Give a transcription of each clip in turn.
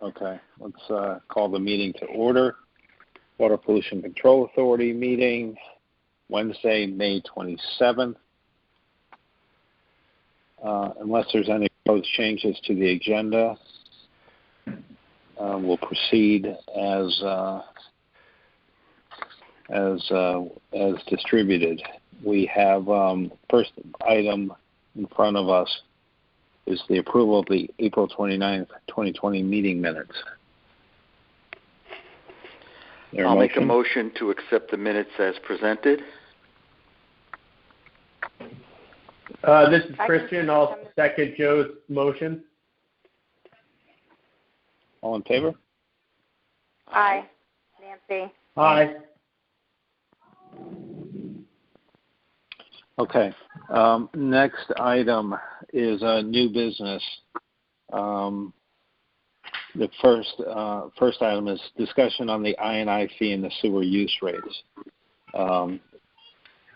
Okay, let's call the meeting to order. Water Pollution Control Authority meeting, Wednesday, May 27th. Unless there's any proposed changes to the agenda, we'll proceed as distributed. We have first item in front of us is the approval of the April 29th, 2020 meeting minutes. I'll make a motion to accept the minutes as presented. This is Christian. I'll second Joe's motion. All in favor? Aye. Nancy. Aye. Okay. Next item is new business. The first item is discussion on the I&I fee and the sewer use rates.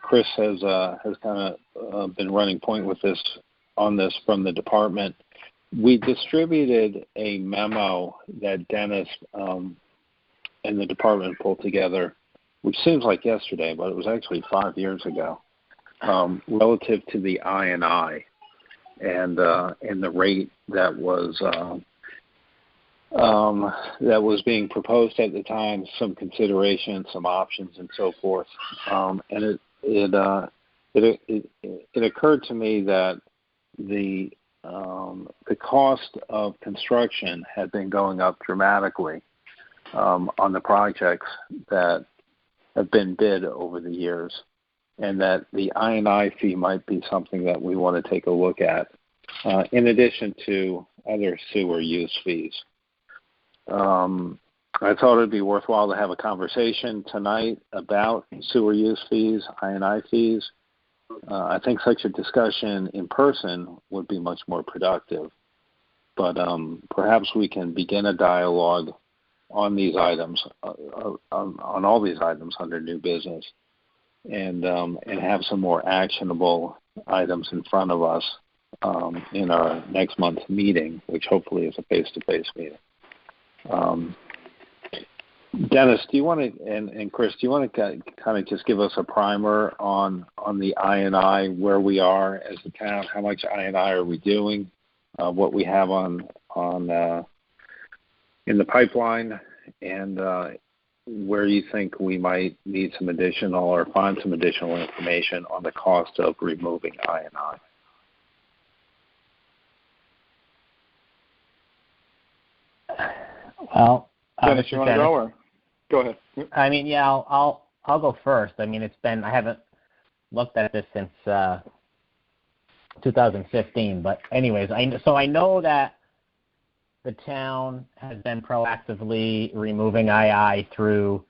Chris has kind of been running point with this from the department. We distributed a memo that Dennis and the department pulled together, which seems like yesterday, but it was actually 5 years ago, relative to the I&I and the rate that was being proposed at the time, some consideration, some options, and so forth. And it occurred to me that the cost of construction had been going up dramatically on the projects that have been bid over the years, and that the I&I fee might be something that we want to take a look at, in addition to other sewer use fees. I thought it would be worthwhile to have a conversation tonight about sewer use fees, I&I fees. I think such a discussion in person would be much more productive. But perhaps we can begin a dialogue on these items, on all these items under new business, and have some more actionable items in front of us in our next month's meeting, which hopefully is a face-to-face meeting. Dennis, do you want to, and Chris, do you want to kind of just give us a primer on the I&I, where we are as a town, how much I&I are we doing, what we have on in the pipeline, and where you think we might need some additional or find some additional information on the cost of removing I&I? Well, Dennis, you want to go, or go ahead? I mean, yeah, I'll go first. I mean, I haven't looked at this since 2015. But anyways, I know that the town has been proactively removing II through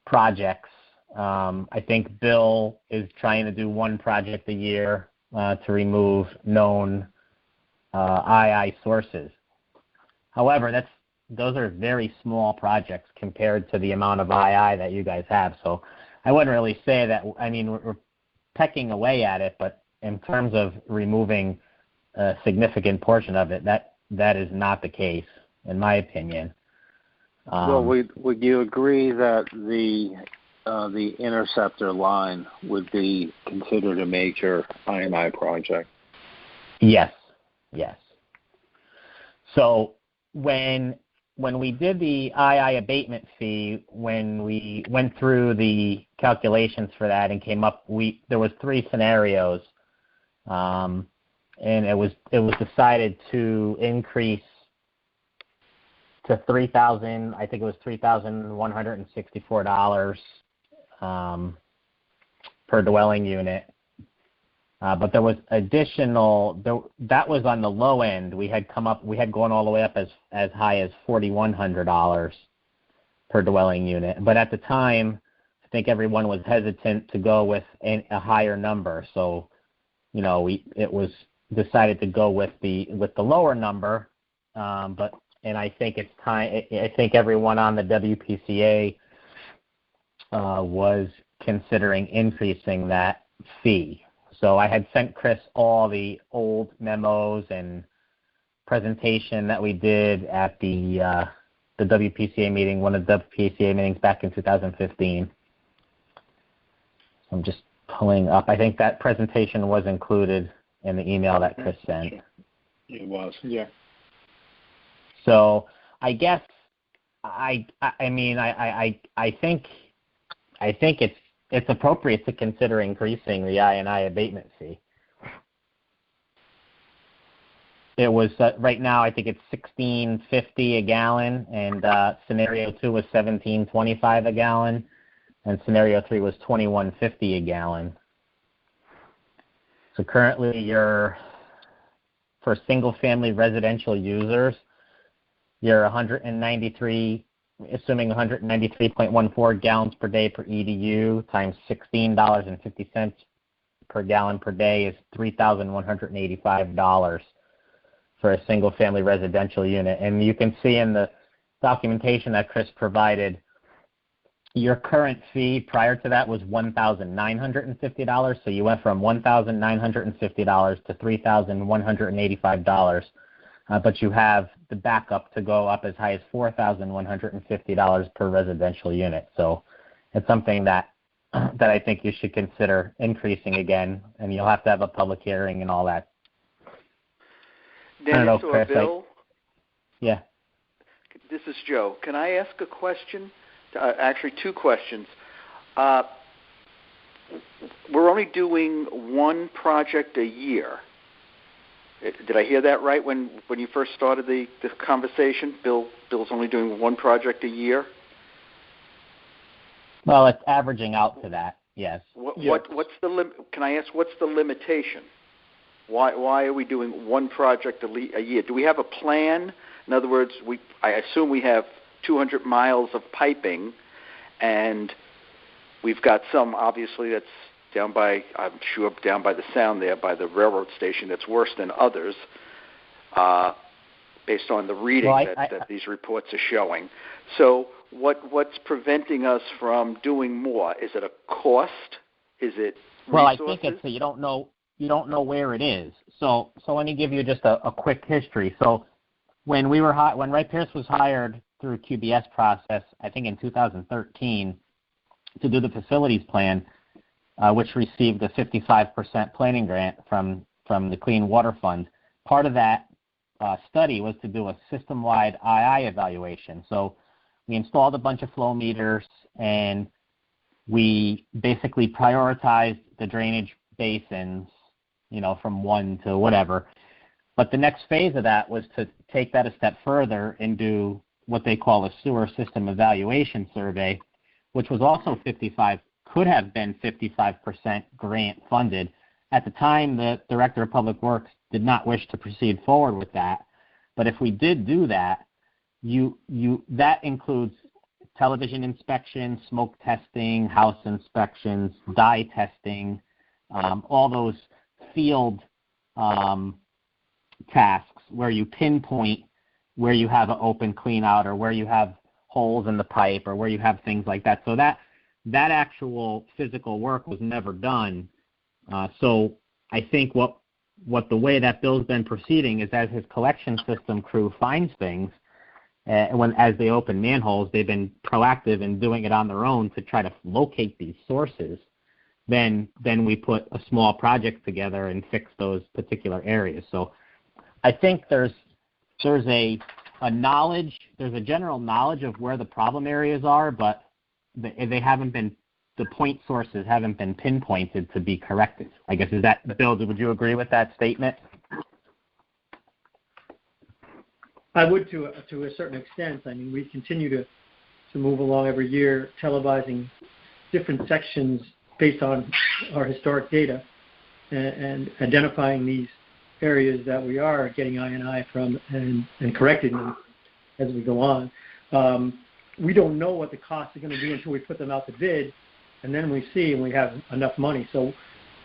projects. I think Bill is trying to do one project a year to remove known II sources. However, those are very small projects compared to the amount of II that you guys have. So I wouldn't really say that. I mean, we're pecking away at it, but in terms of removing a significant portion of it, that is not the case, in my opinion. Well, would you agree that the interceptor line would be considered a major I&I project? Yes. So when we did the II abatement fee, when we went through the calculations for that and came up, there was 3 scenarios, and it was decided to increase to $3,000. I think it was $3,164 per dwelling unit. But there was additional. That was on the low end. We had gone all the way up as high as $4,100 per dwelling unit. But at the time, I think everyone was hesitant to go with a higher number. So, it was decided to go with the lower number. And I think it's time. I think everyone on the WPCA was considering increasing that fee. So I had sent Chris all the old memos and presentation that we did at the WPCA meeting, one of the WPCA meetings back in 2015. I'm just pulling up. I think that presentation was included in the email that Chris sent. It was, yeah. So I guess I think it's appropriate to consider increasing the I&I abatement fee. It was right now. I think it's $16.50 a gallon, and scenario 2 was $17.25 a gallon, and scenario 3 was $21.50 a gallon. So currently, for single-family residential users, you're 193, assuming 193.14 gallons per day per EDU times $16.50 per gallon per day is $3,185 for a single-family residential unit. And you can see in the documentation that Chris provided, your current fee prior to that was $1,950. So you went from $1,950 to $3,185. But you have the backup to go up as high as $4,150 per residential unit. So it's something that I think you should consider increasing again, and you'll have to have a public hearing and all that. Dennis Chris, or Bill? Yeah. This is Joe. Can I ask a question? Actually, two questions. We're only doing one project a year. Did I hear that right when you first started the conversation? Bill's only doing one project a year? Well, it's averaging out to that, yes. What's the Can I ask what's the limitation? Why are we doing one project a year? Do we have a plan? In other words, I assume we have 200 miles of piping, and we've got some, obviously, that's down by the sound there, by the railroad station, that's worse than others, based on the reading that these reports are showing. So what's preventing us from doing more? Is it a cost? Is it resources? Well, I think it's you don't know where it is. So let me give you just a quick history. So when Wright Pierce was hired through QBS process, I think in 2013, to do the facilities plan, which received a 55% planning grant from the Clean Water Fund. Part of that study was to do a system-wide II evaluation. So we installed a bunch of flow meters, and we basically prioritized the drainage basins, from one to whatever. But the next phase of that was to take that a step further and do what they call a sewer system evaluation survey, which was also could have been 55% grant funded. At the time, the Director of Public Works did not wish to proceed forward with that. But if we did do that, that includes television inspection, smoke testing, house inspections, dye testing, all those field tasks where you pinpoint where you have an open clean out or where you have holes in the pipe or where you have things like that. So that actual physical work was never done. So I think what the way that Bill's been proceeding is, as his collection system crew finds things, as they open manholes, they've been proactive in doing it on their own to try to locate these sources. Then we put a small project together and fix those particular areas. So I think there's a general knowledge of where the problem areas are, but the point sources haven't been pinpointed to be corrected. I guess, Bill, would you agree with that statement? I would to a certain extent. I mean, we continue to move along every year, televising different sections based on our historic data and identifying these areas that we are getting I&I from and correcting them as we go on. We don't know what the costs are going to be until we put them out to bid, and then we see and we have enough money. So,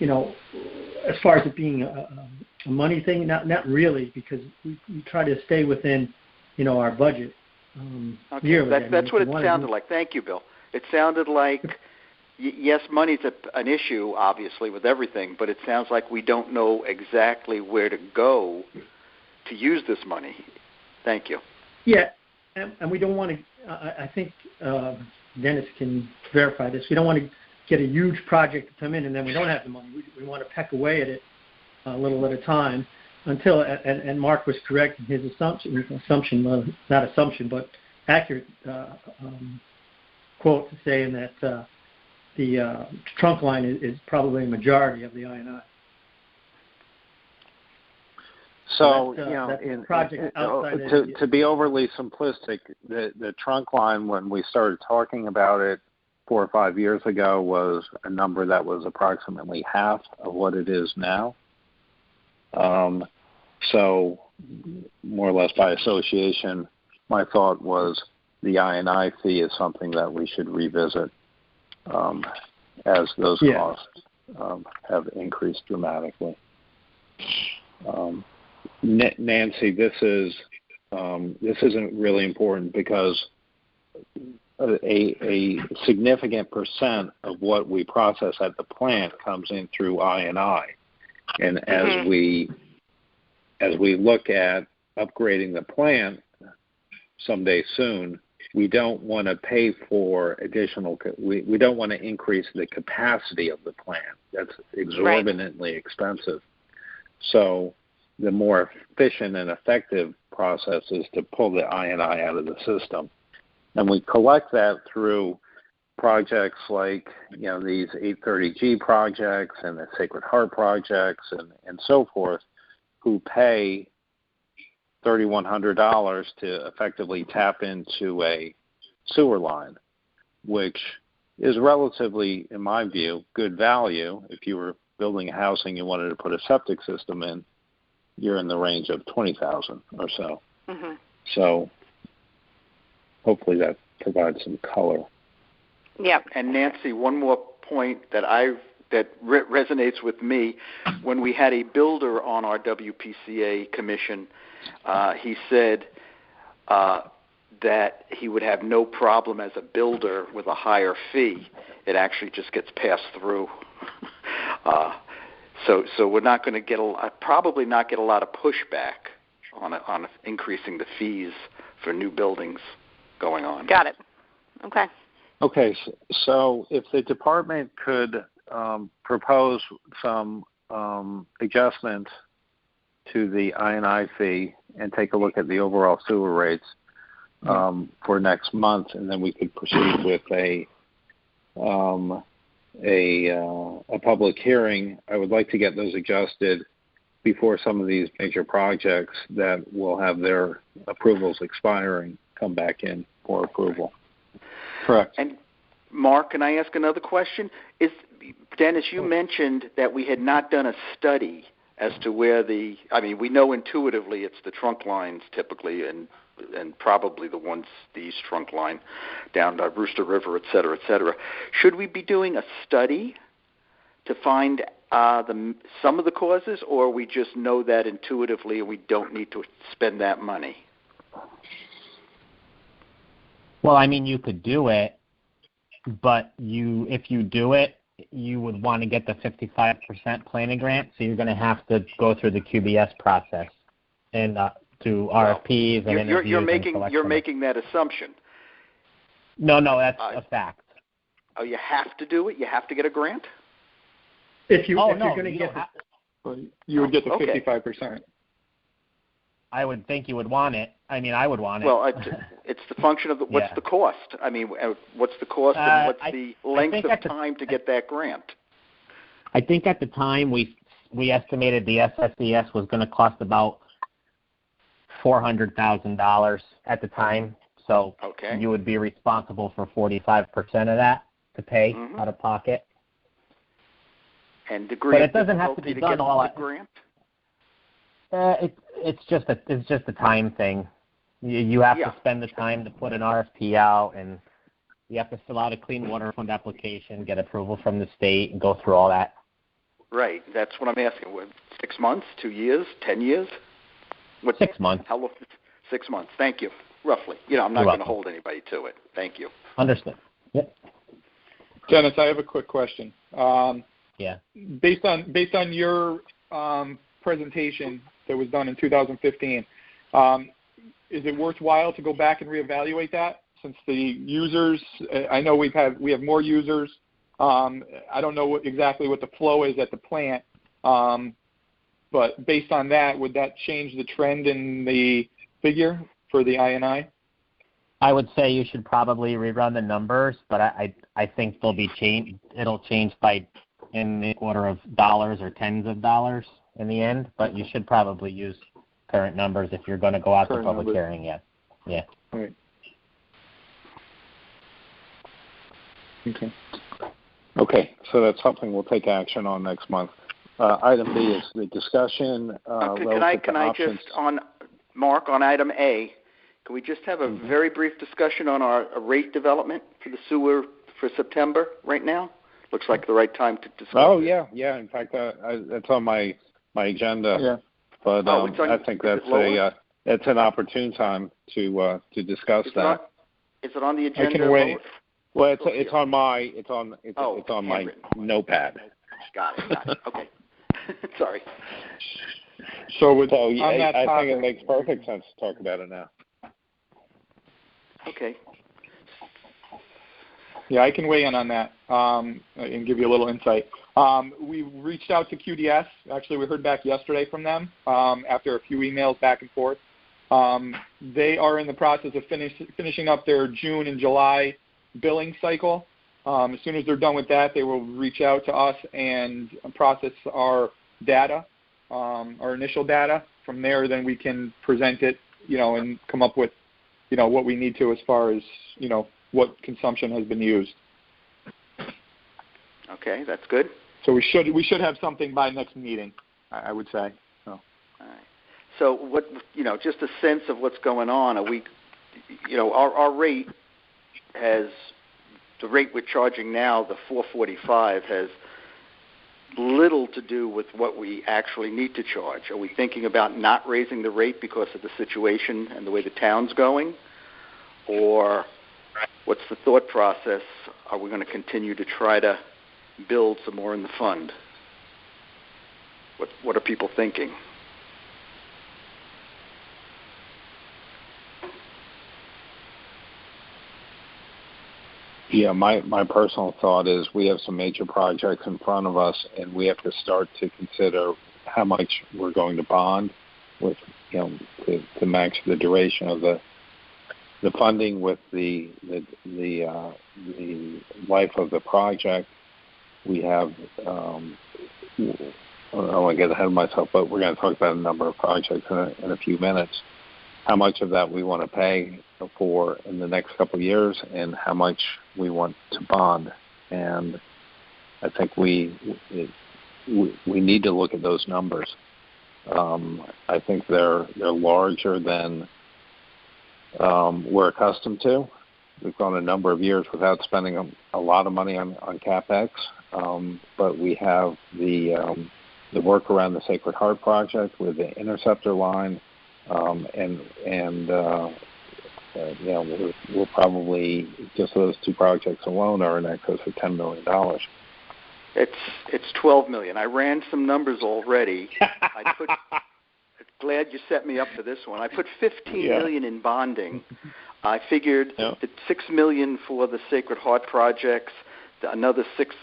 as far as it being a money thing, not really, because we try to stay within, our budget. Okay. Yearly. That's what it sounded like. Thank you, Bill. It sounded like, yes, money's an issue, obviously, with everything, but it sounds like we don't know exactly where to go to use this money. Thank you. Yeah, and we don't want to. I think Dennis can verify this. We don't want to get a huge project to come in and then we don't have the money. We want to peck away at it a little at a time until. And Mark was correct in his assumption, well, not assumption, but accurate quote saying that the trunk line is probably a majority of the I&I. So, to be overly simplistic, the trunk line, when we started talking about it 4 or 5 years ago, was a number that was approximately half of what it is now. So, more or less by association, my thought was the I&I fee is something that we should revisit as those costs have increased dramatically. Nancy, this isn't really important because a significant percent of what we process at the plant comes in through I&I, and as we look at upgrading the plant someday soon, we don't want to pay for additional. We don't want to increase the capacity of the plant. That's exorbitantly expensive. So the more efficient and effective process is to pull the I&I out of the system. And we collect that through projects like, these 830G projects and the Sacred Heart projects and so forth, who pay $3,100 to effectively tap into a sewer line, which is relatively, in my view, good value. If you were building a house and you wanted to put a septic system in, you're in the range of $20,000 or so. Mm-hmm. So hopefully that provides some color. Yep. And Nancy, one more point that resonates with me. When we had a builder on our WPCA commission, he said that he would have no problem as a builder with a higher fee. It actually just gets passed through. So we're not going to probably not get a lot of pushback on increasing the fees for new buildings going on. Got it. Okay. Okay. So if the department could propose some adjustment to the I&I fee and take a look at the overall sewer rates for next month, and then we could proceed with a public hearing. I would like to get those adjusted before some of these major projects that will have their approvals expiring come back in for approval. Correct. And Mark, can I ask another question? Dennis, you mentioned that we had not done a study as to where we know intuitively it's the trunk lines typically, and probably the East trunk line down to Rooster River, et cetera, et cetera. Should we be doing a study to find some of the causes, or we just know that intuitively and we don't need to spend that money? Well, you could do it, but if you do it, you would want to get the 55% planning grant, so you're going to have to go through the QBS process and to RFPs and interviews. You're making that assumption. No, that's a fact. Oh, you have to do it? You have to get a grant? You're going to get you would get the 55%. I would think you would want it. I would want it. Well, it's the function of what's the cost? What's the cost and what's the length of time to get that grant? I think at the time we estimated the SSES was going to cost about $400,000 at the time. So you would be responsible for 45% of that to pay out of pocket. And the grant, but it doesn't have to be done all at grant. It's just a time thing. You have to spend the time to put an RFP out, and you have to fill out a Clean Water Fund application, get approval from the state, and go through all that. Right. That's what I'm asking. 6 months, 2 years, 10 years? 6 months. How long? 6 months. Thank you. Roughly. I'm not going to hold anybody to it. Thank you. Understood. Yep. Dennis, I have a quick question. Yeah. Based on your presentation, that was done in 2015. Is it worthwhile to go back and reevaluate that since the users? I know we have more users. I don't know exactly what the flow is at the plant, but based on that, would that change the trend in the figure for the INI? I would say you should probably rerun the numbers, but I think they'll be changed. It'll change by in the order of dollars or tens of dollars in the end. But you should probably use current numbers if you're going to go out to public hearing. Yeah. All right. Okay. So that's something we'll take action on next month. Item B is the discussion. Can I just Mark, on item A, can we just have a very brief discussion on our rate development for the sewer for September right now? Looks like the right time to discuss. Oh, yeah. In fact, that's on my agenda. Yeah. But I think it's an opportune time to discuss that. Is it on the agenda? I can wait. Well, it's on my my notepad. Got it. Okay. Sorry. So I think it makes perfect sense to talk about it now. Okay. Yeah, I can weigh in on that and give you a little insight. We reached out to QDS. Actually, we heard back yesterday from them after a few emails back and forth. They are in the process of finishing up their June and July billing cycle. As soon as they're done with that, they will reach out to us and process our data, our initial data. From there, then we can present it, and come up with, what we need to as far as, what consumption has been used. Okay, that's good. So we should have something by next meeting, I would say. So. All right. So what, just a sense of what's going on. Are we, our rate has, the rate we're charging now, the $4.45, has little to do with what we actually need to charge. Are we thinking about not raising the rate because of the situation and the way the town's going? Or what's the thought process? Are we going to continue to try to build some more in the fund? What are people thinking? Yeah, my personal thought is we have some major projects in front of us, and we have to start to consider how much we're going to bond with, to match the duration of the funding with the life of the project. We have, I don't want to get ahead of myself, but we're going to talk about a number of projects in a few minutes. How much of that we want to pay for in the next couple of years, and how much we want to bond. And I think we need to look at those numbers. I think they're larger than we're accustomed to. We've gone a number of years without spending a lot of money on CapEx, but we have the work around the Sacred Heart project with the interceptor line, we'll probably, just those two projects alone, are in excess of $10 million. It's $12 million. I ran some numbers already. Glad you set me up for this one. I put $15 million in bonding. I figured that $6 million for the Sacred Heart projects, another $6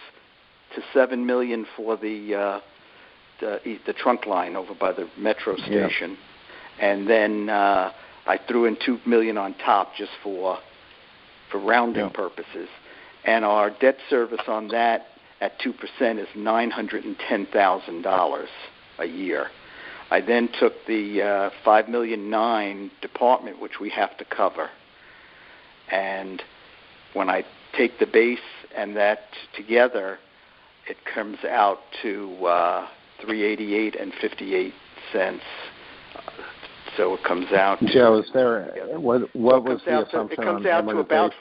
to $7 million for the trunk line over by the metro station, and then I threw in $2 million on top just for rounding purposes. And our debt service on that at 2% is $910,000 a year. I then took the $5.9 million department, which we have to cover, and when I take the base and that together, it comes out to $3.88 and 58 cents. So it comes out. Joe, is there what was the assumption on amortization? It comes out to about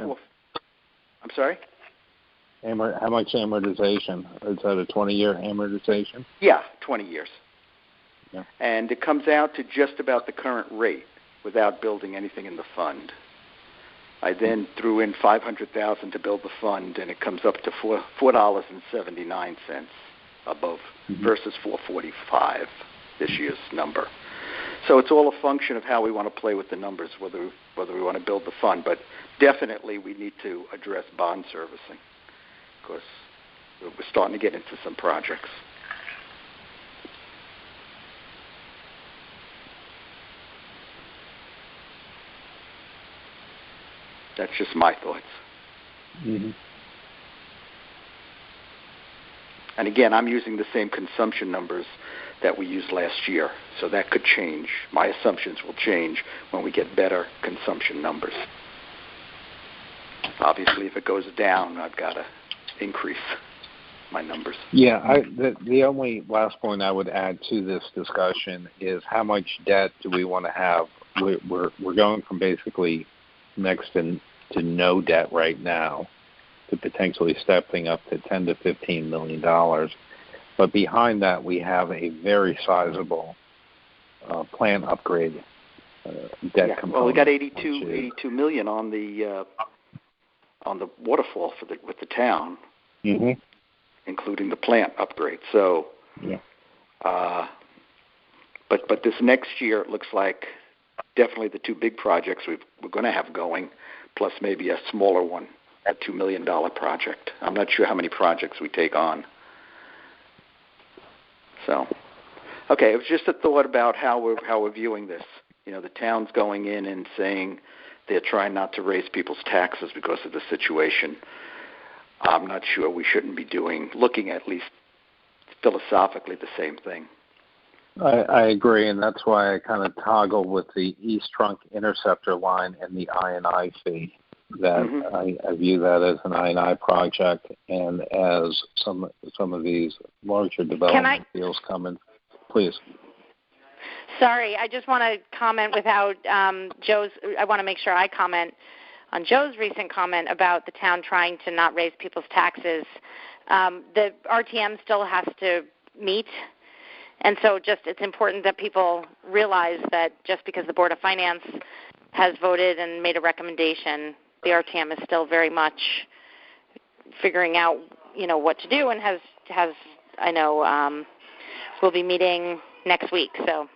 I'm sorry. How much amortization? Is that a 20-year amortization? Yeah, 20 years. Yeah. And it comes out to just about the current rate without building anything in the fund. I then threw in $500,000 to build the fund, and it comes up to $4.79 above versus $4.45 this year's number. So it's all a function of how we want to play with the numbers, whether we want to build the fund. But definitely we need to address bond servicing because we're starting to get into some projects. That's just my thoughts. Mm-hmm. And again, I'm using the same consumption numbers that we used last year, so that could change. My assumptions will change when we get better consumption numbers. Obviously, if it goes down, I've got to increase my numbers. Yeah, the only last point I would add to this discussion is how much debt do we want to have? We're going from basically next to no debt right now to potentially stepping up to $10 to $15 million. But behind that, we have a very sizable plant upgrade debt component. Well, we got 82 million on the waterfall with the town, mm-hmm. including the plant upgrade. So, yeah. But this next year, it looks like definitely the two big projects we're going to have going, plus maybe a smaller one, a $2 million project. I'm not sure how many projects we take on. So, okay, it was just a thought about how we're viewing this. You know, the town's going in and saying they're trying not to raise people's taxes because of the situation. I'm not sure we shouldn't be looking at least philosophically the same thing. I agree, and that's why I kind of toggle with the East Trunk Interceptor line and the I&I fee. That mm-hmm. I view that as an I&I project, and as some of these larger development deals come in. Please. Sorry, I just want to comment without Joe's. I want to make sure I comment on Joe's recent comment about the town trying to not raise people's taxes. The RTM still has to meet. And so it's important that people realize that just because the Board of Finance has voted and made a recommendation, the RTM is still very much figuring out, what to do and has I know, we'll be meeting next week. So.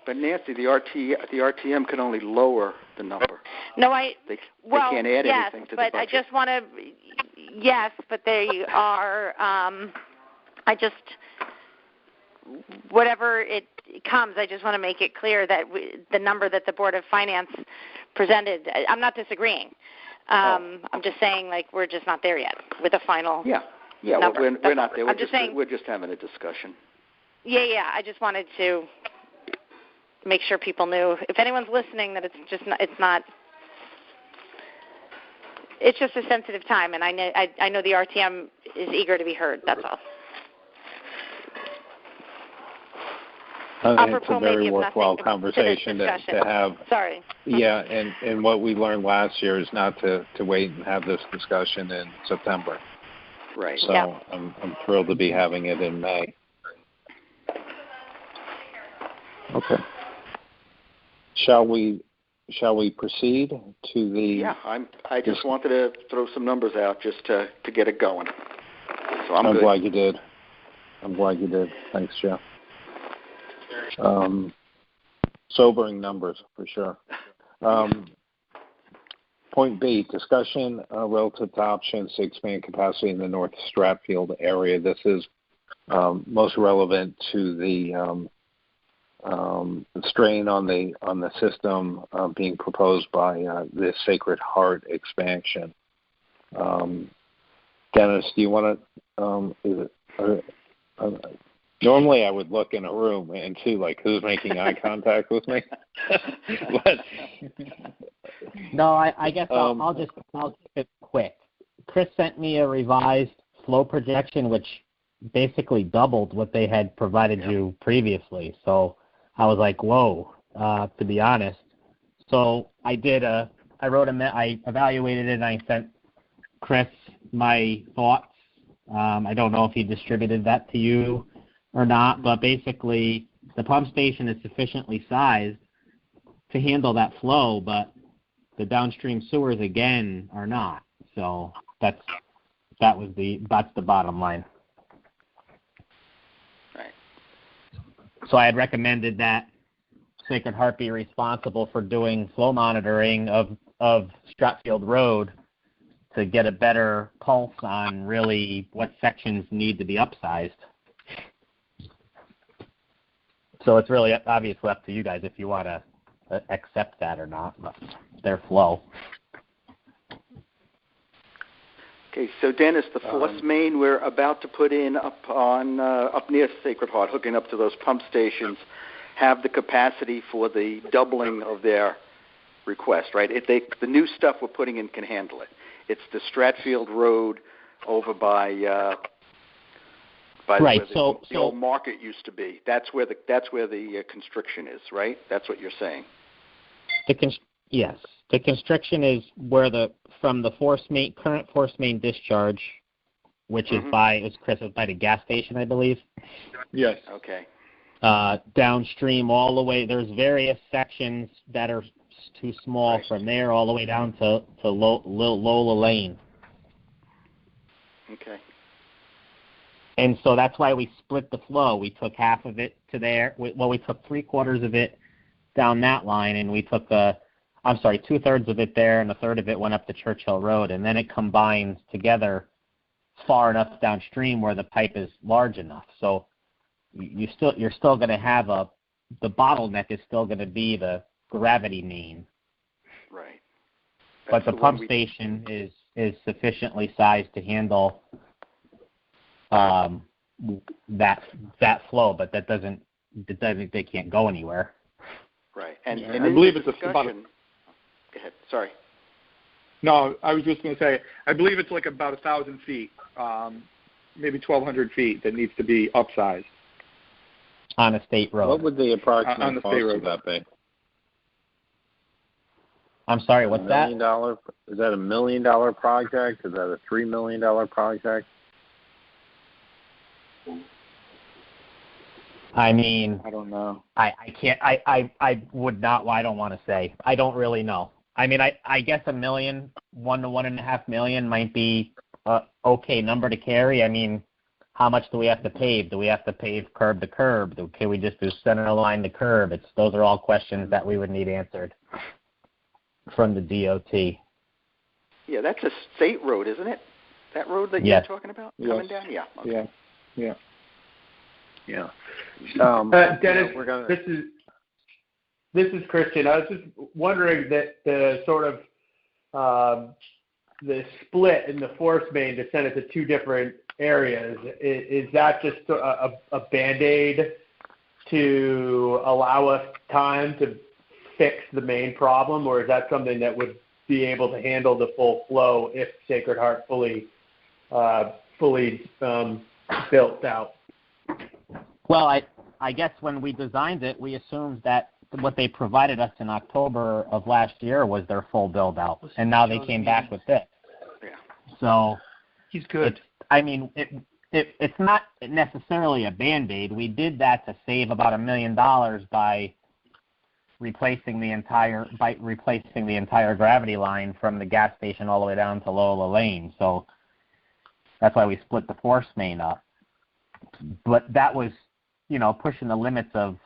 But Nancy, the RTM can only lower the number. No, they can't add anything to the budget. But I just want to, yes, but they are, whatever it comes, I just want to make it clear that the number that the Board of Finance presented, I'm not disagreeing. I'm just saying, we're just not there yet with a final number. Well, we're not there. We're just having a discussion. Yeah, I just wanted to make sure people knew, if anyone's listening, that it's just a sensitive time, and I know the RTM is eager to be heard. That's all. I think it's a very worthwhile conversation to have. Sorry. Yeah, and what we learned last year is not to wait and have this discussion in September. Right. So yeah. I'm thrilled to be having it in May. Okay. Shall we proceed to the? Yeah, I just wanted to throw some numbers out just to get it going. So I'm good. Glad you did. Thanks, Joe. Sobering numbers for sure. Point B, discussion relative to options to expand capacity in the North Stratfield area. This is most relevant to the strain on the system being proposed by the Sacred Heart expansion. Dennis, do you want to? Normally, I would look in a room and see who's making eye contact with me. But, no, I guess I'll keep it quick. Chris sent me a revised flow projection, which basically doubled what they had provided you previously. So I was like, whoa, to be honest. So I evaluated it and I sent Chris my thoughts. I don't know if he distributed that to you or not, but basically the pump station is sufficiently sized to handle that flow, but the downstream sewers again are not. So that's the bottom line. Right. So I had recommended that Sacred Heart be responsible for doing flow monitoring of Stratfield Road to get a better pulse on really what sections need to be upsized. So it's really obviously up to you guys if you want to accept that or not, their flow. Okay, so Dennis, the force main we're about to put in up near Sacred Heart, hooking up to those pump stations, have the capacity for the doubling of their request, right? The new stuff we're putting in can handle it. It's the Stratfield Road over by right. Where the old market used to be. That's where the constriction is, right? That's what you're saying. Yes. The constriction is where from the current force main discharge, which is by the gas station, I believe. Yes. Okay. Downstream all the way. There's various sections that are too small from there all the way down to Lola Lane. Okay. And so that's why we split the flow. We took half of it to there. We took 3/4 of it down that line, and we took 2/3 of it there, and a third of it went up to Churchill Road, and then it combines together far enough downstream where the pipe is large enough. So you're still going to have the bottleneck is still going to be the gravity main. Right. But the pump station is sufficiently sized to handle that flow, but that doesn't they can't go anywhere. Right. And I believe it's about. Go ahead. Sorry. No, I was just going to say, I believe it's like about 1,000 feet, maybe 1,200 feet that needs to be upsized. On a state road. What would the approximate cost road of that be? I'm sorry, what's that? Is that $1 million project? Is that a $3 million project? I mean, I don't know. I can't. I would not. I don't want to say. I don't really know. I mean, I guess $1 million, $1 to $1.5 million might be a okay number to carry. I mean, how much do we have to pave? Do we have to pave curb to curb? Can we just do center line to curb? Those are all questions that we would need answered from the DOT. Yeah, that's a state road, isn't it? That road that yes. you're talking about Yes. coming down? Yeah. Okay. Yeah. Dennis, this is Christian. I was just wondering that the sort of the split in the force main to send it to two different areas, is that just a Band-Aid to allow us time to fix the main problem, or is that something that would be able to handle the full flow if Sacred Heart fully built out? Well, I guess when we designed it, we assumed that what they provided us in October of last year was their full build out, and now they came back with this. Yeah. So He's good. It's not necessarily a Band-Aid. We did that to save about $1 million by replacing the entire gravity line from the gas station all the way down to Lola Lane. So that's why we split the force main up. But that was, pushing the limits of.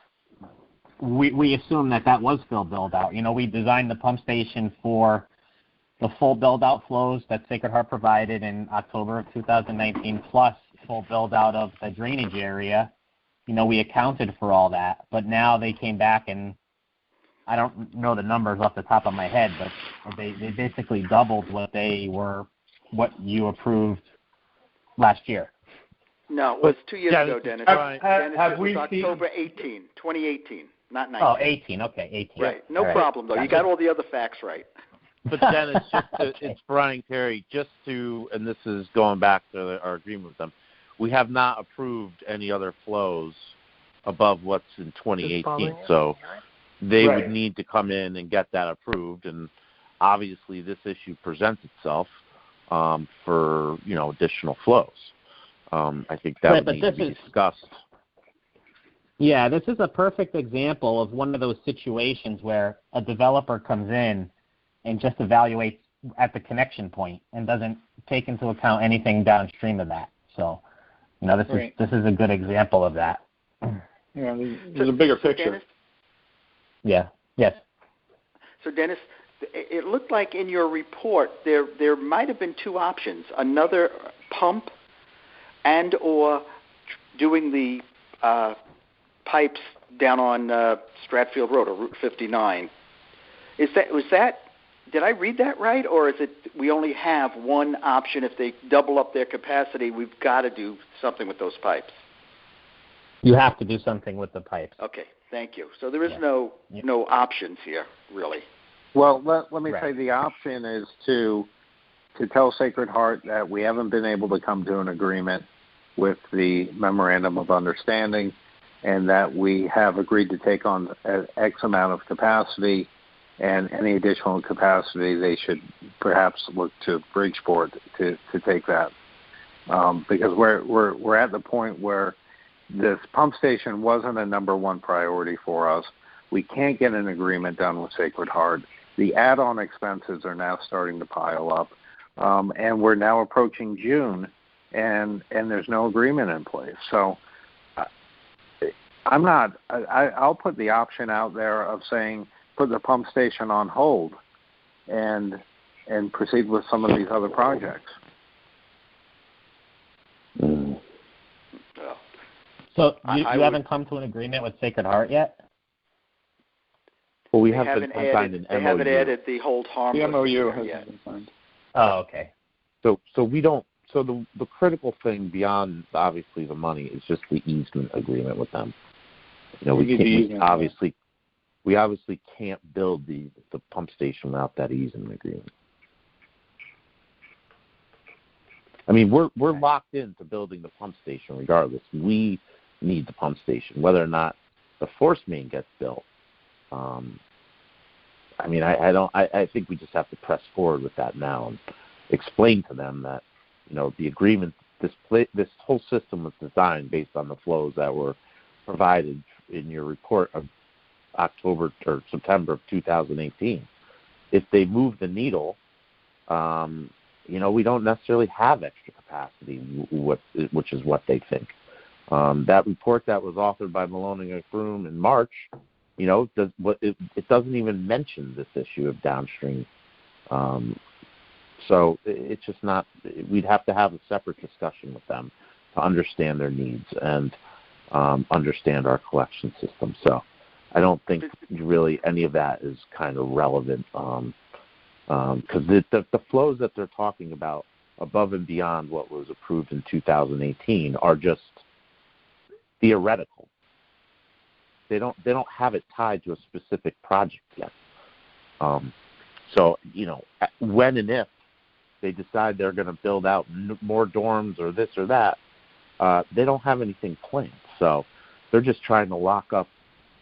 We assumed that was full build out. We designed the pump station for the full build out flows that Sacred Heart provided in October of 2019, plus full build out of the drainage area. We accounted for all that, but now they came back and I don't know the numbers off the top of my head, but they basically doubled what you approved last year. No, it was 2 years ago, Dennis. Dennis, have it was October 2018, not 19. Oh, 18, okay, 18. Right, no problem, though. Gotcha. You got all the other facts right. But Dennis, it's Brian Terry, and this is going back to our agreement with them, we have not approved any other flows above what's in 2018, so they would need to come in and get that approved, and obviously this issue presents itself for, additional flows. I think that would need to be discussed. Yeah, this is a perfect example of one of those situations where a developer comes in and just evaluates at the connection point and doesn't take into account anything downstream of that. So, this is a good example of that. Yeah, there's a bigger picture. Dennis, Yeah. Yes. So, Dennis, it looked like in your report there might have been two options: another pump, and or doing the pipes down on Stratfield Road or Route 59. Was that? Did I read that right, or is it we only have one option? If they double up their capacity, we've got to do something with those pipes. You have to do something with the pipes. Okay, thank you. So there is no options here, really. Well, let me Right. say the option is to tell Sacred Heart that we haven't been able to come to an agreement with the Memorandum of Understanding, and that we have agreed to take on X amount of capacity, and any additional capacity they should perhaps look to Bridgeport to take that, because we're at the point where this pump station wasn't a number one priority for us. We can't get an agreement done with Sacred Heart. The add-on expenses are now starting to pile up, and we're now approaching June, and there's no agreement in place. So I'll put the option out there of saying put the pump station on hold and proceed with some of these other projects. So you haven't come to an agreement with Sacred Heart yet? Well, we They haven't signed an MOU. They haven't added the hold harmless. The MOU hasn't hasn't been signed. Oh, okay. So we don't. So the critical thing beyond obviously the money is just the easement agreement with them. You know, we obviously can't build the pump station without that easement agreement. I mean, we're locked into building the pump station regardless. We need the pump station, whether or not the force main gets built. I mean, I think we just have to press forward with that now and explain to them that, you know, the agreement, this whole system was designed based on the flows that were provided in your report of October or September of 2018. If they move the needle, you know, we don't necessarily have extra capacity, which is what they think. That report that was authored by Maloney and Groom in March, you know, it doesn't even mention this issue of downstream. So it's just not. We'd have to have a separate discussion with them to understand their needs and understand our collection system. So I don't think really any of that is kind of relevant because the flows that they're talking about above and beyond what was approved in 2018 are just theoretical. They don't have it tied to a specific project yet. So, you know, when and if they decide they're going to build out more dorms or this or that, they don't have anything planned. So they're just trying to lock up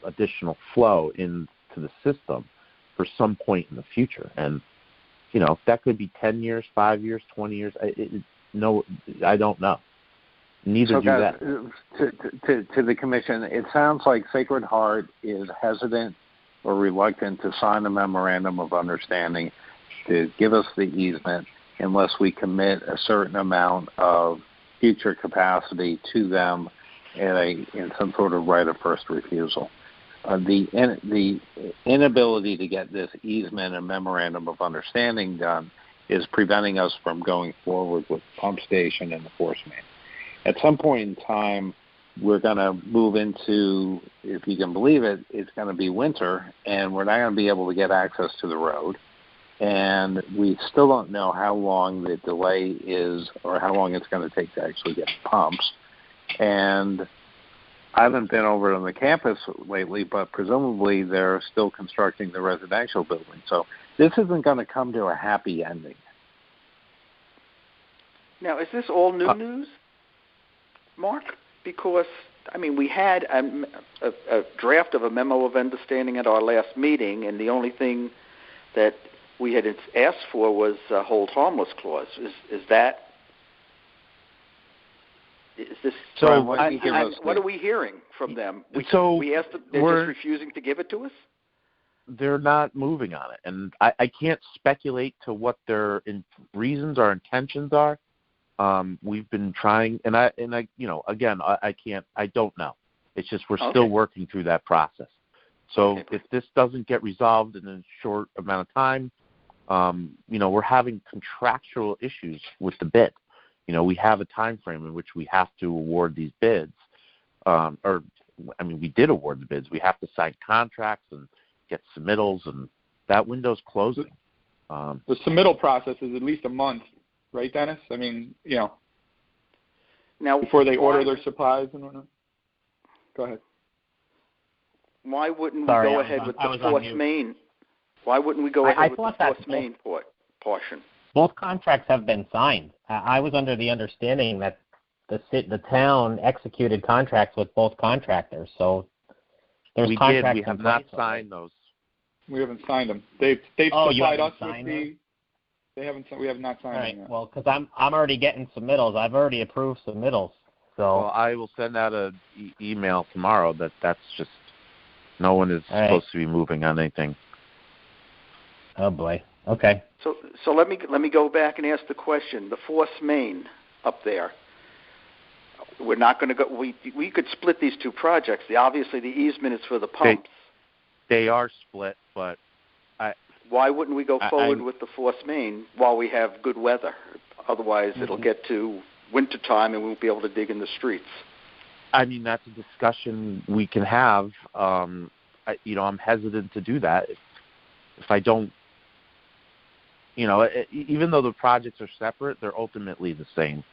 additional flow into the system for some point in the future. And, you know, that could be 10 years, 5 years, 20 years. I don't know. Neither do that. To the commission, it sounds like Sacred Heart is hesitant or reluctant to sign a memorandum of understanding to give us the easement unless we commit a certain amount of future capacity to them in some sort of right of first refusal. The inability to get this easement and memorandum of understanding done is preventing us from going forward with the pump station and the force main. At some point in time, we're going to move into, if you can believe it, it's going to be winter, and we're not going to be able to get access to the road. And we still don't know how long the delay is or how long it's going to take to actually get pumps. And I haven't been over on the campus lately, but presumably they're still constructing the residential building. So this isn't going to come to a happy ending. Now, is this all new news, Mark? Because, I mean, we had a draft of a memo of understanding at our last meeting, and the only thing that we had asked for was a hold harmless clause. Is this? So what are we hearing from them? We asked them, they're just refusing to give it to us? They're not moving on it, and I can't speculate to what their reasons or intentions are. We've been trying, and I, you know, again, I don't know. It's just we're still working through that process. So if this doesn't get resolved in a short amount of time, we're having contractual issues with the bid. We have a time frame in which we have to award these bids. We did award the bids. We have to sign contracts and get submittals, and that window's closing. The submittal process is at least a month, right, Dennis? Now before they order their supplies and whatnot. Go ahead. Why wouldn't we go ahead with the force main? Why wouldn't we go ahead with the force main portion? Both contracts have been signed. I was under the understanding that the town executed contracts with both contractors. So there's contracts. We have not signed those. We haven't signed them. They've supplied us with them? They haven't. We have not signed them yet. Well, because I'm already getting submittals. I've already approved submittals. So I will send out an email tomorrow that's just no one is supposed to be moving on anything. Oh boy. Okay. So let me go back and ask the question. The force main up there. We're not going to go. We could split these two projects. Obviously, the easement is for the pumps. They are split, but why wouldn't we go forward with the force main while we have good weather? Otherwise, it'll get to winter time and we won't be able to dig in the streets. That's a discussion we can have. I'm hesitant to do that if I don't. Even though the projects are separate, they're ultimately the same.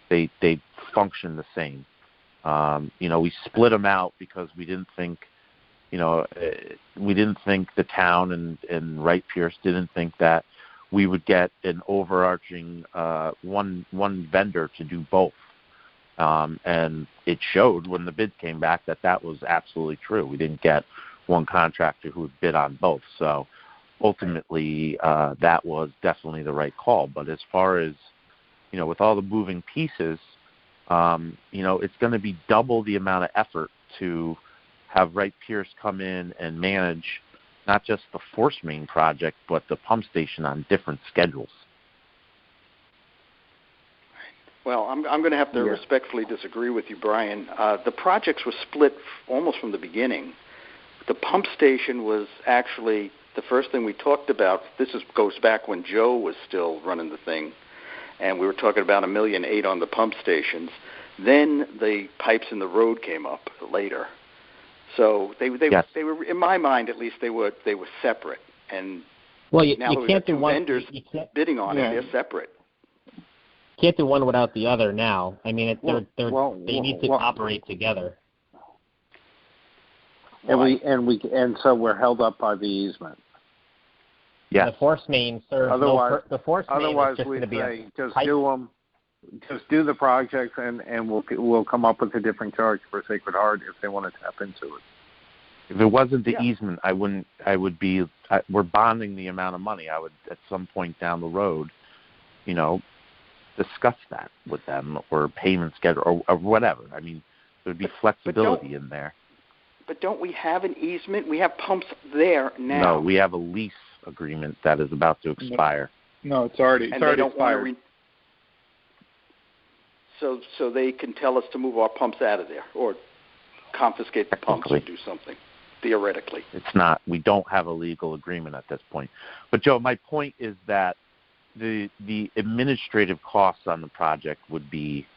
They function the same. We split them out because we didn't think the town and Wright Pierce didn't think that we would get an overarching one vendor to do both. And it showed when the bid came back that was absolutely true. We didn't get one contractor who would bid on both. So ultimately, that was definitely the right call. But as far as, with all the moving pieces, it's going to be double the amount of effort to have Wright Pierce come in and manage not just the force main project, but the pump station on different schedules. Well, I'm going to have to respectfully disagree with you, Brian. The projects were split almost from the beginning. The pump station was actually the first thing we talked about. This goes back when Joe was still running the thing, and we were talking about $1.8 million on the pump stations. Then the pipes in the road came up later. So they were, in my mind at least, they were separate. And now you can't do one. Vendors bidding on it. They're separate. Can't do one without the other now. They need to operate together. And so we're held up by the easement. Yeah. The force main serves the force main is just going to be just do the projects, and we'll come up with a different charge for Sacred Heart if they want to tap into it. If it wasn't the easement, we're bonding the amount of money. I would, at some point down the road, discuss that with them, or payment schedule, or whatever. There'd be flexibility in there. But don't we have an easement? We have pumps there now. No, we have a lease agreement that is about to expire. No, it's already expired. So they can tell us to move our pumps out of there or confiscate the pumps or do something, theoretically. It's not. We don't have a legal agreement at this point. But, Joe, my point is that the administrative costs on the project would be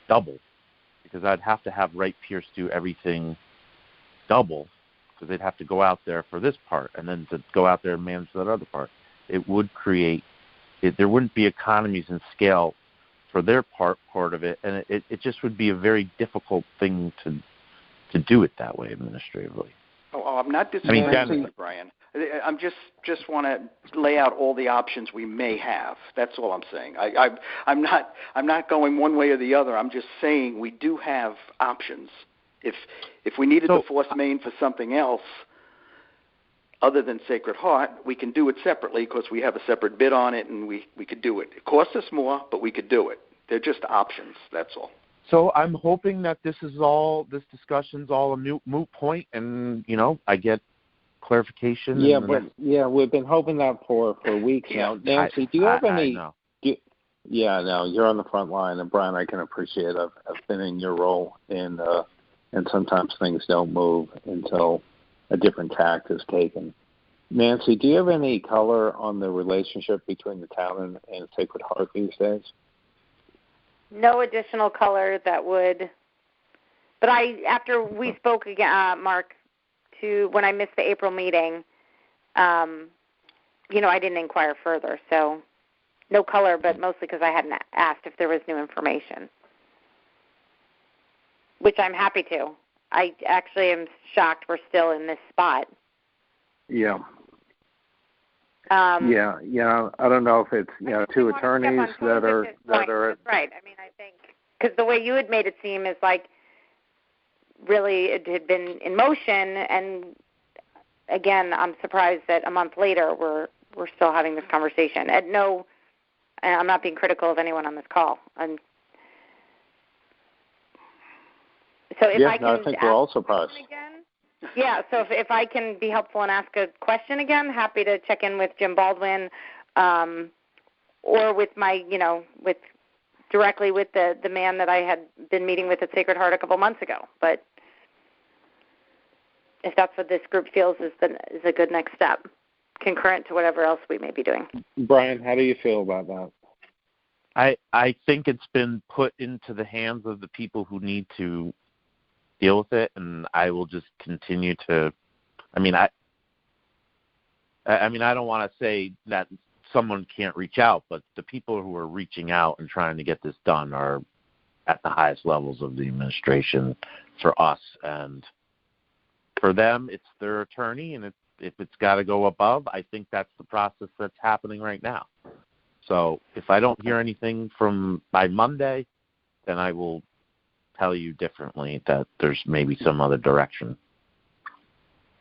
double, because I'd have to have Wright Pierce do everything double, because they'd have to go out there for this part and then to go out there and manage that other part. It would create – there wouldn't be economies in scale for their part of it, and it just would be a very difficult thing to do it that way administratively. Oh, I'm not disagreeing with you, Brian. I'm just want to lay out all the options we may have. That's all I'm saying. I'm not going one way or the other. I'm just saying we do have options. If we needed the force main for something else other than Sacred Heart, we can do it separately because we have a separate bid on it, and we could do it. It costs us more, but we could do it. They're just options. That's all. So I'm hoping that this discussion's all a moot point, and I get clarification. We've been hoping that for weeks now. Nancy, do you have any? You're on the front line, and Brian, I can appreciate. I've been in your role, and sometimes things don't move until a different tact is taken. Nancy, do you have any color on the relationship between the town and Sacred Heart these days? No additional color that would. But after we spoke again, Mark, to when I missed the April meeting, I didn't inquire further. So no color, but mostly because I hadn't asked if there was new information, which I'm happy to. I actually am shocked we're still in this spot. Yeah. I don't know if it's two attorneys that are. That's right. I mean, I think because the way you had made it seem is like really it had been in motion, and again, I'm surprised that a month later we're still having this conversation. And no, I'm not being critical of anyone on this call. So if I think we're all surprised. Yeah, so if I can be helpful and ask a question again, happy to check in with Jim Baldwin, or with my, directly with the man that I had been meeting with at Sacred Heart a couple months ago. But if that's what this group feels is a good next step, concurrent to whatever else we may be doing. Brian, how do you feel about that? I think it's been put into the hands of the people who need to deal with it, and I will just continue to. I don't want to say that someone can't reach out, but the people who are reaching out and trying to get this done are at the highest levels of the administration for us, and for them, it's their attorney, and if it's got to go above, I think that's the process that's happening right now. So if I don't hear anything by Monday, then I will tell you differently that there's maybe some other direction.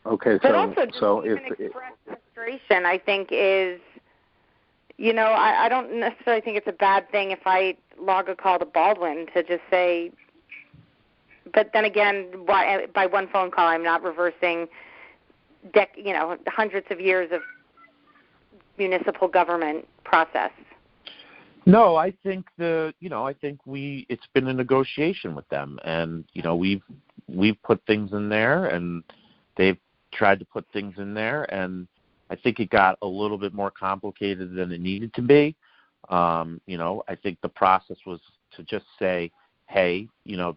Okay, but also express frustration, I think, is, I don't necessarily think it's a bad thing if I log a call to Baldwin to just say, but then again, by one phone call, I'm not reversing, hundreds of years of municipal government process. No, I think it's been a negotiation with them, and we've put things in there, and they've tried to put things in there, and I think it got a little bit more complicated than it needed to be. I think the process was to just say, hey,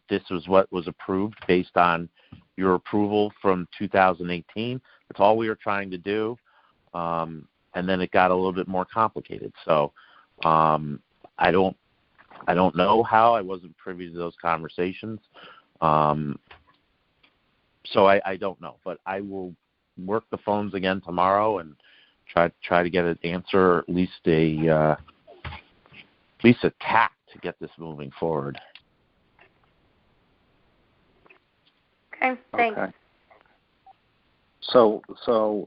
this was what was approved based on your approval from 2018. That's all we were trying to do, and then it got a little bit more complicated. So. I don't know how. I wasn't privy to those conversations, so I don't know. But I will work the phones again tomorrow and try to get an answer, or at least a tack to get this moving forward. Okay, thanks. Okay. So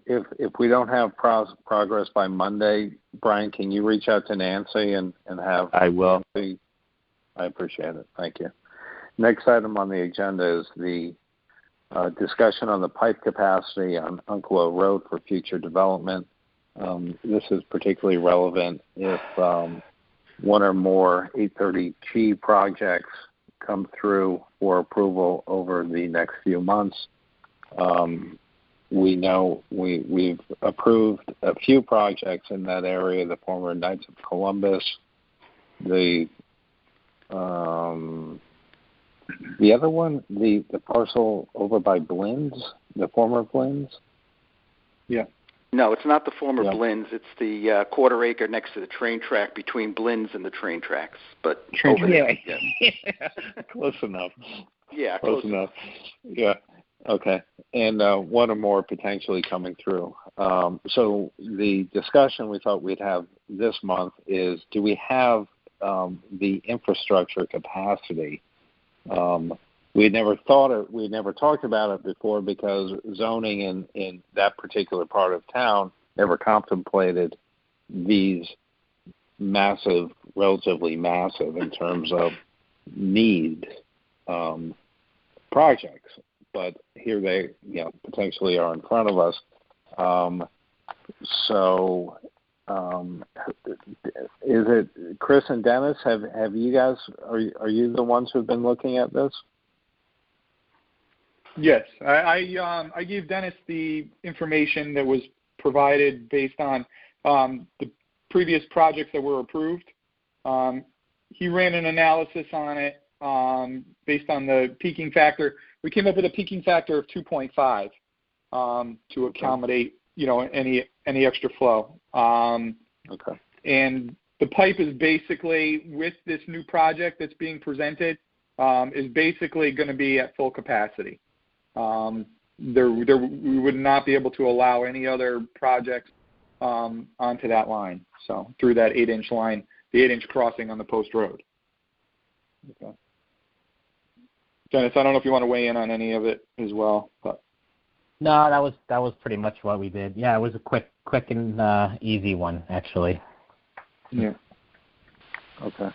if we don't have progress by Monday, Brian, can you reach out to Nancy and have? I will. Nancy? I appreciate it. Thank you. Next item on the agenda is the discussion on the pipe capacity on Unclo Road for future development. This is particularly relevant if one or more 830G projects come through for approval over the next few months. We know we've approved a few projects in that area, the former Knights of Columbus, the other one, the parcel over by Blinds, the former Blinds? Yeah. No, it's not the former Blinds. It's the quarter acre next to the train track between Blinds and the train tracks. But over there, Close enough. Yeah, close enough. Yeah. Okay, and one or more potentially coming through. So the discussion we thought we'd have this month is, do we have the infrastructure capacity? We never talked about it before because zoning in that particular part of town never contemplated these relatively massive in terms of need projects. But here they potentially are in front of us. Is it Chris and Dennis? Have you guys, are you the ones who've been looking at this? Yes, I gave Dennis the information that was provided based on the previous projects that were approved. He ran an analysis on it based on the peaking factor. We came up with a peaking factor of 2.5 to accommodate, any extra flow. Okay. And the pipe is basically, with this new project that's being presented, is basically going to be at full capacity. We would not be able to allow any other projects onto that line. So through that 8-inch line, the 8-inch crossing on the post road. Okay. Dennis, I don't know if you want to weigh in on any of it as well, but. No, that was pretty much what we did. Yeah, it was a quick and easy one, actually. Yeah. Okay.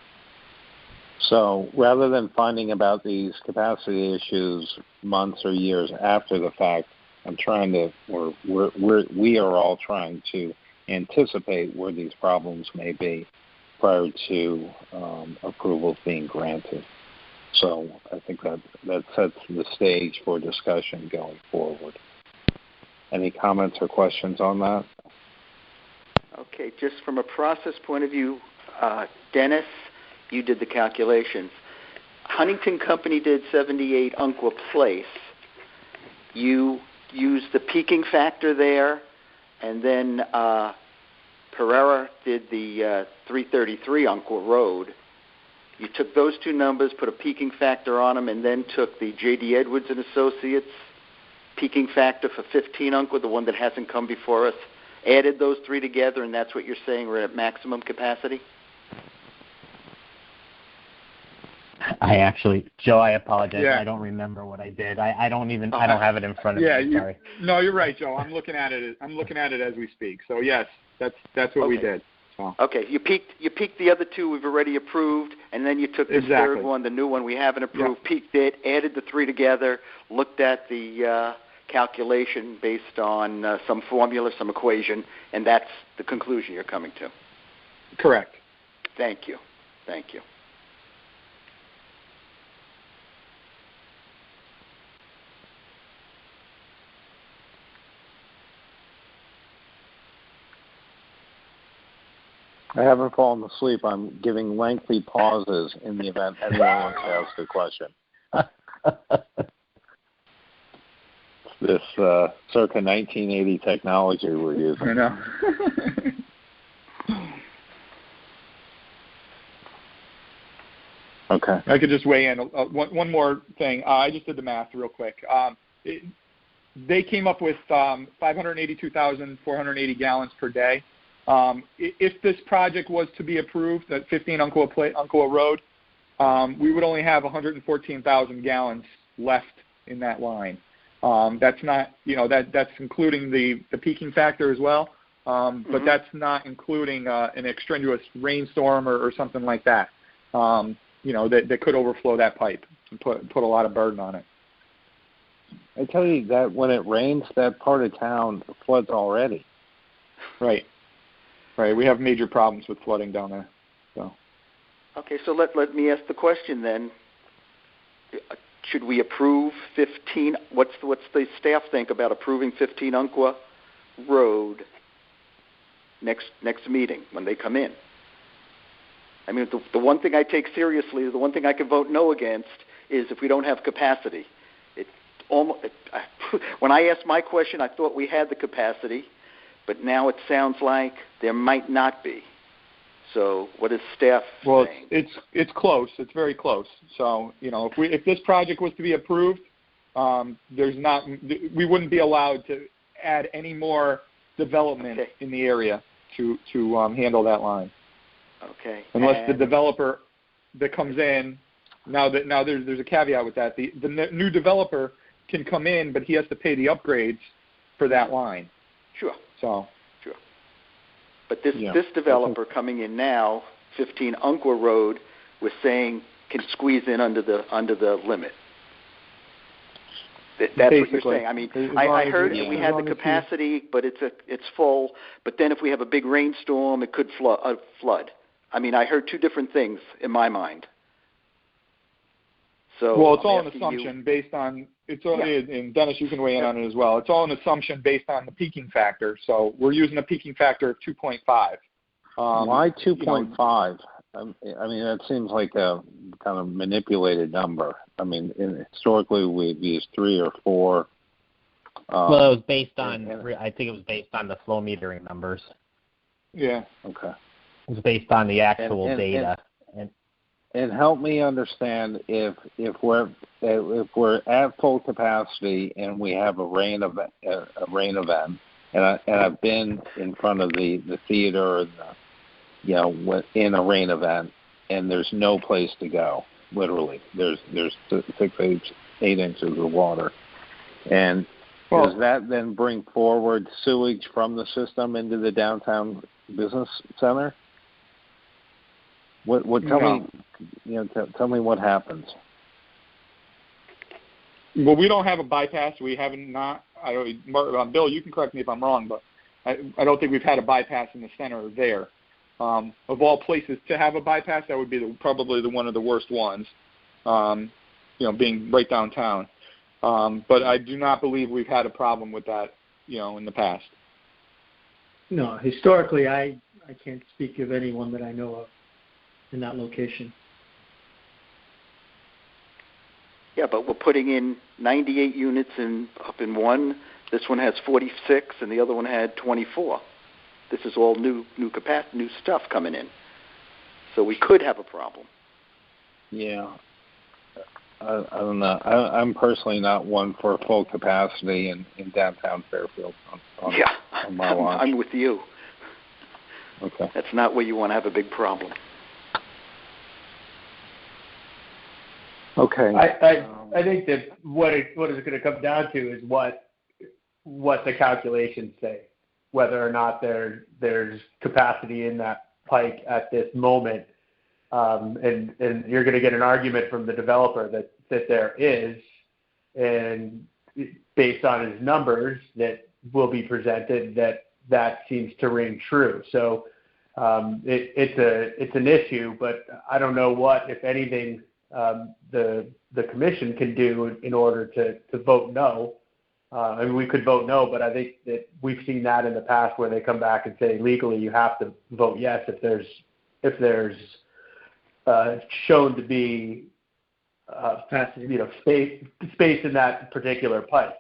So rather than finding about these capacity issues months or years after the fact, we are all trying to anticipate where these problems may be prior to approvals being granted. So I think that sets the stage for discussion going forward. Any comments or questions on that? Okay, just from a process point of view, Dennis, you did the calculations. Huntington Company did 78 Umpqua Place. You used the peaking factor there, and then Pereira did the 333 Umpqua Road. You took those two numbers, put a peaking factor on them, and then took the J.D. Edwards and Associates peaking factor for 15 Umpqua, the one that hasn't come before us, added those three together, and that's what you're saying we're at maximum capacity? Joe, I apologize. Yeah. I don't remember what I did. I don't have it in front of me. Sorry. No, you're right, Joe. I'm looking at it as we speak. So yes, that's what we did. So. Okay, you peaked the other two we've already approved, and then you took this third one, the new one we haven't approved, peaked it, added the three together, looked at the calculation based on some formula, some equation, and that's the conclusion you're coming to. Correct. Thank you. I haven't fallen asleep. I'm giving lengthy pauses in the event anyone wants to ask a question. This circa 1980 technology we're using. I know. Okay. I could just weigh in. One more thing. I just did the math real quick. They came up with 582,480 gallons per day. If this project was to be approved at 15 Umpqua Road, we would only have 114,000 gallons left in that line. That's not, that's including the peaking factor as well, but that's not including an extraneous rainstorm or something like that. That could overflow that pipe and put a lot of burden on it. I tell you that when it rains, that part of town floods already. Right. We have major problems with flooding down there. So. Okay, so let me ask the question then. Should we approve 15? What's the staff think about approving 15 Umpqua Road next meeting when they come in? I mean, the one thing I take seriously, the one thing I can vote no against is if we don't have capacity. When I asked my question, I thought we had the capacity, but now it sounds like there might not be. So what is staff saying? It's close. It's very close. So if this project was to be approved, we wouldn't be allowed to add any more development in the area to handle that line. Okay. Unless the developer that comes in, now there's a caveat with that. The new developer can come in, but he has to pay the upgrades for that line. Sure. So. Sure. But this developer coming in now, 15 Umpqua Road, was saying can squeeze in under the limit. That's what you're saying. I mean, I heard we had the capacity, but it's full. But then if we have a big rainstorm, it could flood. I mean, I heard two different things in my mind. So well, it's I'm all an asking assumption based on it's all, Yeah. and Dennis, you can weigh in on it as well. It's all an assumption based on the peaking factor. So we're using a peaking factor of 2.5. Why 2.5? I mean, that seems like a kind of manipulated number. I mean, historically we've used 3 or 4. Well, it was based on. I think it was based on the flow metering numbers. Yeah. Okay. It was based on the actual data. And help me understand if we're at full capacity and we have a rain event, and I've been in front of the theater, in a rain event, and there's no place to go. Literally, there's 8 inches of water, and does that then bring forward sewage from the system into the downtown business center? Tell me what happens. Well, we don't have a bypass. We haven't Bill, you can correct me if I'm wrong, but I don't think we've had a bypass in the center there. Of all places to have a bypass, that would be probably one of the worst ones, being right downtown. But I do not believe we've had a problem with that, in the past. No, historically, I can't speak of anyone that I know of in that location. Yeah, but we're putting in 98 units up in one. This one has 46, and the other one had 24. This is all new stuff coming in. So we could have a problem. Yeah. I don't know. I'm personally not one for full capacity in downtown Fairfield on my watch. I'm with you. Okay. That's not where you want to have a big problem. Okay. I think that what it's going to come down to is what the calculations say, whether or not there's capacity in that pike at this moment, and you're going to get an argument from the developer that there is, and based on his numbers that will be presented, that seems to ring true. So it's an issue, but I don't know what, if anything, the commission can do in order to vote no. I mean, we could vote no, but I think that we've seen that in the past where they come back and say legally you have to vote yes if there's shown to be space in that particular pipe.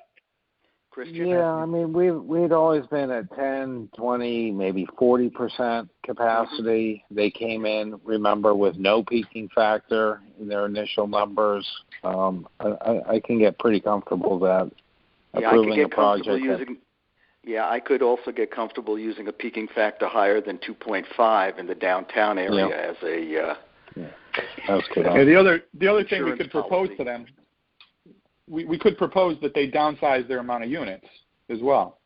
Christian? Yeah, I mean, we'd always been at 10, 20, maybe 40% capacity. They came in, remember, with no peaking factor in their initial numbers. I can get pretty comfortable that approving a project. I could also get comfortable using a peaking factor higher than 2.5 in the downtown area as a. That's good. And the other thing we could propose to them. We could propose that they downsize their amount of units as well.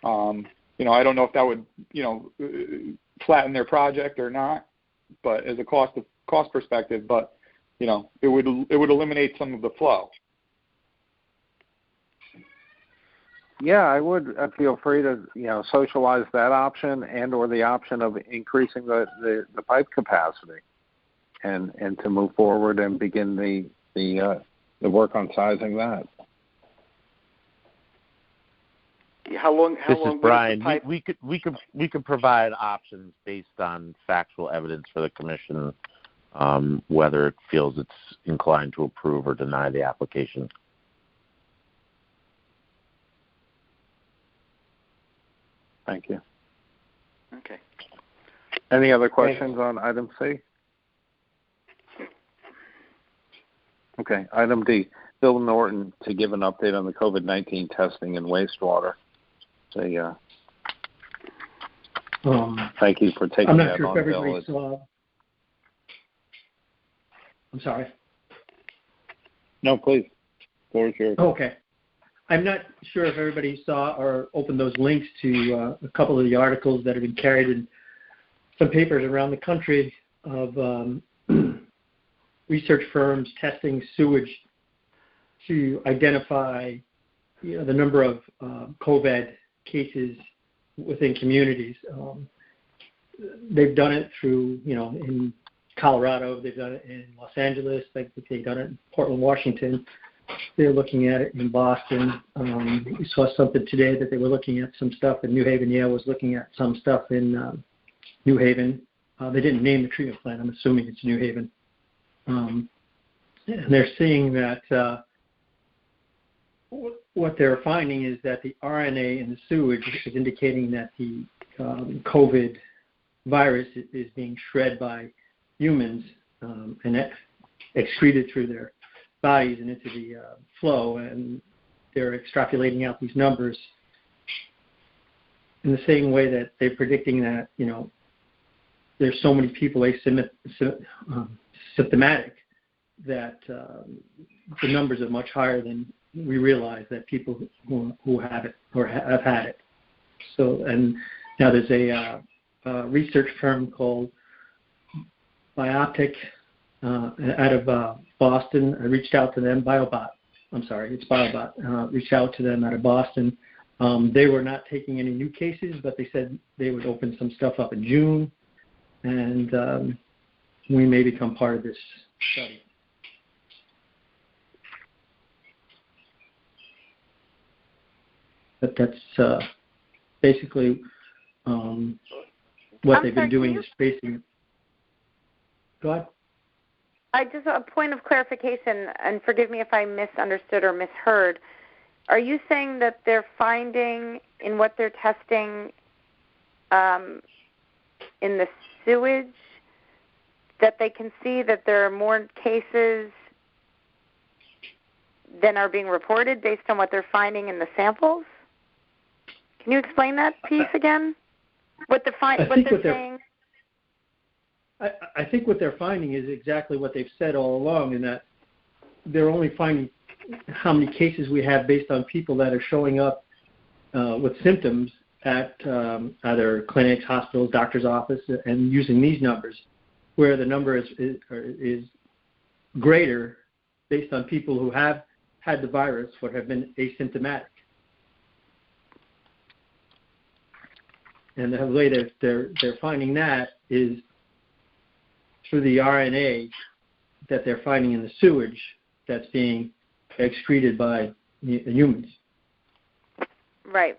I don't know if that would, flatten their project or not, but as a cost perspective, but it would eliminate some of the flow. Yeah, I would feel free to socialize that option or the option of increasing the pipe capacity, and to move forward and begin the work on sizing that. How long? This is Brian. We could provide options based on factual evidence for the commission, whether it feels it's inclined to approve or deny the application. Thank you. Okay. Any other questions on item C? Okay. Item D, Bill Norton to give an update on the COVID-19 testing and wastewater. Thank you for taking that on, Bill. I'm not sure if everybody saw. I'm sorry. No, please. Floor is yours. Okay. I'm not sure if everybody saw or opened those links to a couple of the articles that have been carried in some papers around the country of research firms testing sewage to identify the number of COVID cases within communities. They've done it through, in Colorado. They've done it in Los Angeles. I think they've done it in Portland, Washington. They're looking at it in Boston. We saw something today that they were looking at some stuff in New Haven. Yale was looking at some stuff in New Haven. They didn't name the treatment plant. I'm assuming it's New Haven. And they're seeing that what they're finding is that the RNA in the sewage is indicating that the COVID virus is being shred by humans and excreted through their bodies and into the flow, and they're extrapolating out these numbers in the same way that they're predicting that, there's so many people symptomatic that the numbers are much higher than we realize, that people who have it or have had it. So, and now there's a research firm called Biotech out of Boston. I reached out to them. Biobot. Reached out to them out of Boston. They were not taking any new cases, but they said they would open some stuff up in June, and we may become part of this study. But that's basically what they've been doing is basing. Go ahead. Just a point of clarification, and forgive me if I misunderstood or misheard. Are you saying that they're finding in what they're testing in the sewage that they can see that there are more cases than are being reported based on what they're finding in the samples? Can you explain that piece again? What they're saying? I think what they're finding is exactly what they've said all along, in that they're only finding how many cases we have based on people that are showing up with symptoms at either clinics, hospitals, doctor's office, and using these numbers, where the number is greater based on people who have had the virus but have been asymptomatic. And the way that they're finding that is through the RNA that they're finding in the sewage that's being excreted by humans. Right.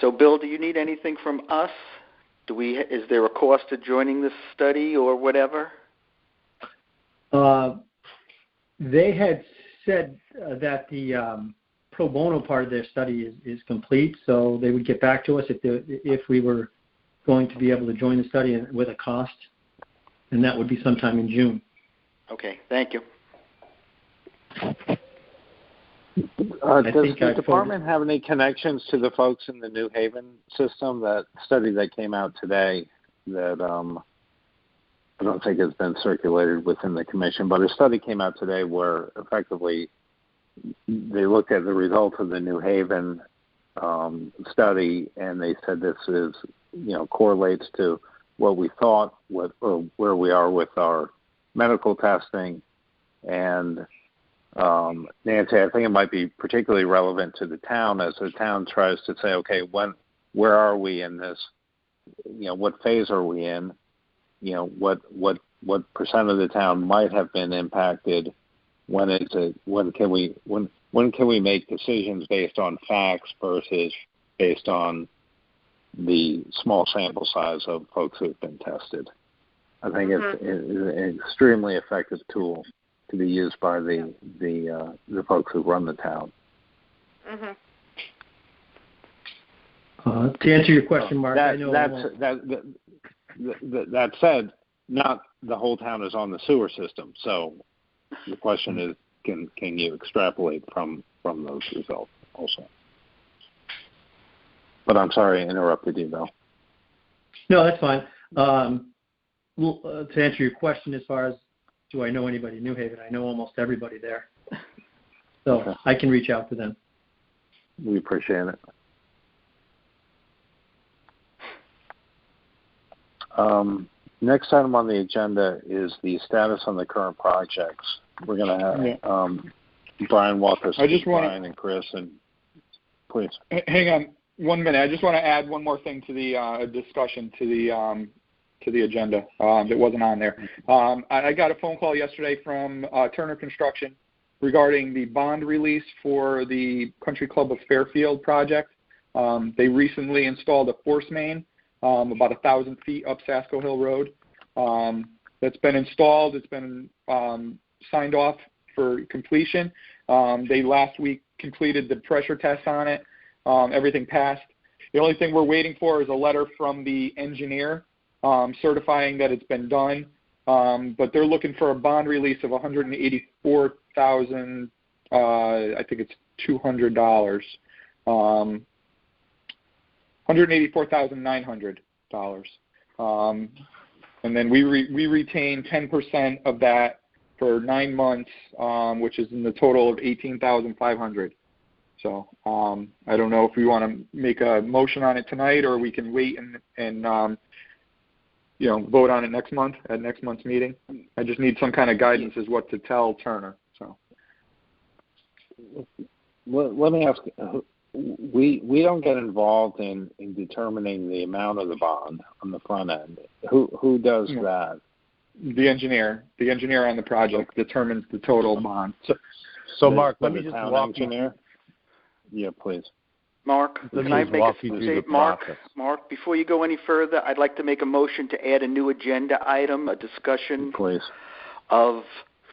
So, Bill, do you need anything from us? Is there a cost to joining this study or whatever? They had said that the pro bono part of their study is complete, so they would get back to us if we were going to be able to join the study with a cost, and that would be sometime in June. Okay, thank you. Does the department have any connections to the folks in the New Haven system? That study that came out today that I don't think has been circulated within the commission, but a study came out today where effectively they looked at the results of the New Haven study, and they said this is, correlates to what we thought, or where we are with our medical testing. And Nancy, I think it might be particularly relevant to the town as the town tries to say, okay, where are we in this? What phase are we in? What percent of the town might have been impacted? When can we make decisions based on facts versus based on the small sample size of folks who've been tested? I think it's an extremely effective tool to be used by the folks who run the town. To answer your question, Mark, I know that said, not the whole town is on the sewer system, so the question is, can you extrapolate from those results also? But I'm sorry I interrupted you, Bill. No, that's fine. To answer your question, as far as do I know anybody in New Haven, I know almost everybody there. So okay. I can reach out to them. We appreciate it. Next item on the agenda is the status on the current projects. We're going to have Brian walk us through, Brian and Chris, and please. Hang on. 1 minute. I just want to add one more thing to the discussion to the agenda that wasn't on there. I got a phone call yesterday from Turner Construction regarding the bond release for the Country Club of Fairfield project. They recently installed a force main about 1,000 feet up Sasko Hill Road. That's been installed. It's been signed off for completion. They last week completed the pressure test on it. Everything passed. The only thing we're waiting for is a letter from the engineer certifying that it's been done. But they're looking for a bond release of $184,000. I think it's $200. $184,900. And then we retain 10% of that for 9 months, which is in the total of $18,500. So I don't know if we want to make a motion on it tonight, or we can wait and vote on it next month at next month's meeting. I just need some kind of guidance as what to tell Turner. So let me ask. We don't get involved in determining the amount of the bond on the front end. Who does that? The engineer on the project determines the total bond. So Mark, let me just walk you. Yeah, please. Mark, can I make a statement? Mark, before you go any further, I'd like to make a motion to add a new agenda item, a discussion of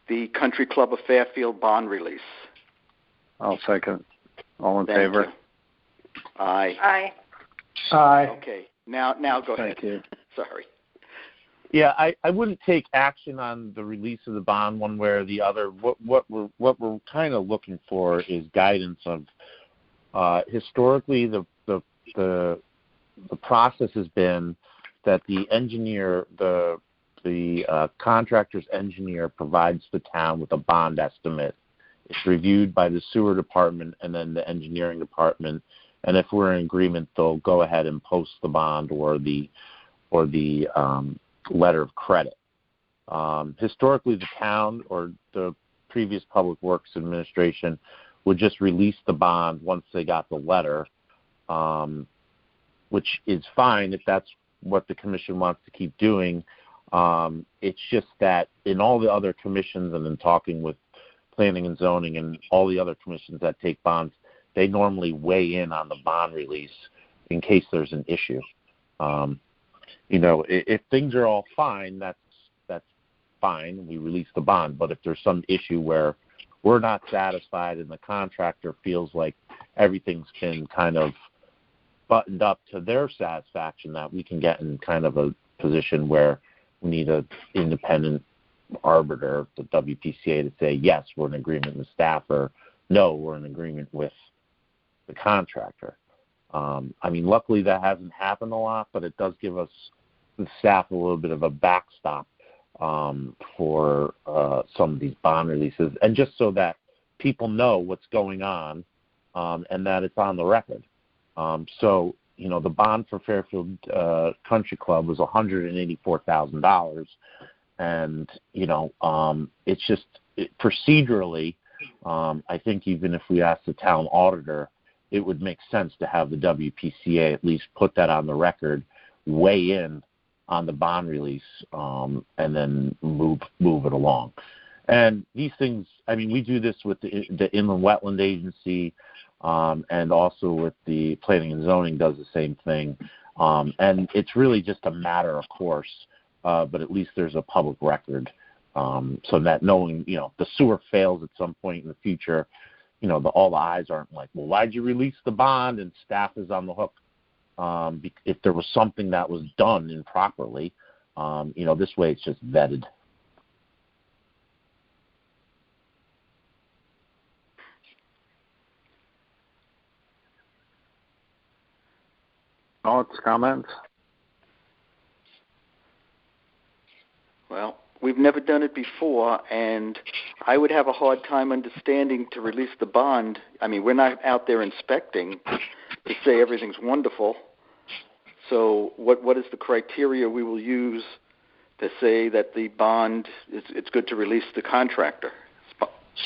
the Country Club of Fairfield bond release. I'll second. All in favor? You. Aye. Aye. Aye. Okay. Now go ahead. Thank you. Sorry. Yeah, I wouldn't take action on the release of the bond one way or the other. What we're kind of looking for is guidance of historically the process has been that the engineer, the contractor's engineer provides the town with a bond estimate. It's reviewed by the sewer department and then the engineering department, and if we're in agreement, they'll go ahead and post the bond or the letter of credit. Historically, the town or the previous Public Works Administration would just release the bond once they got the letter, which is fine if that's what the commission wants to keep doing. It's just that in all the other commissions and in talking with Planning and Zoning and all the other commissions that take bonds, they normally weigh in on the bond release in case there's an issue. If things are all fine, that's fine. We release the bond. But if there's some issue where we're not satisfied and the contractor feels like everything's been kind of buttoned up to their satisfaction, that we can get in kind of a position where we need an independent arbiter, the WPCA, to say, yes, we're in agreement with staff, or no, we're in agreement with the contractor. Luckily that hasn't happened a lot, but it does give us, the staff, a little bit of a backstop for some of these bond releases, and just so that people know what's going on and that it's on the record. The bond for Fairfield Country Club was $184,000, and it's just procedurally. I think even if we ask the town auditor, it would make sense to have the WPCA at least put that on the record, weigh in on the bond release, and then move it along. And these things, we do this with the Inland Wetland Agency, and also with the Planning and Zoning does the same thing. And it's really just a matter of course, but at least there's a public record, so that knowing, the sewer fails at some point in the future, all the eyes aren't like, well, why'd you release the bond? And staff is on the hook. If there was something that was done improperly, this way it's just vetted. Thoughts, comments? Well, we've never done it before, and I would have a hard time understanding to release the bond. We're not out there inspecting to say everything's wonderful. So what is the criteria we will use to say that the bond, it's good to release the contractor?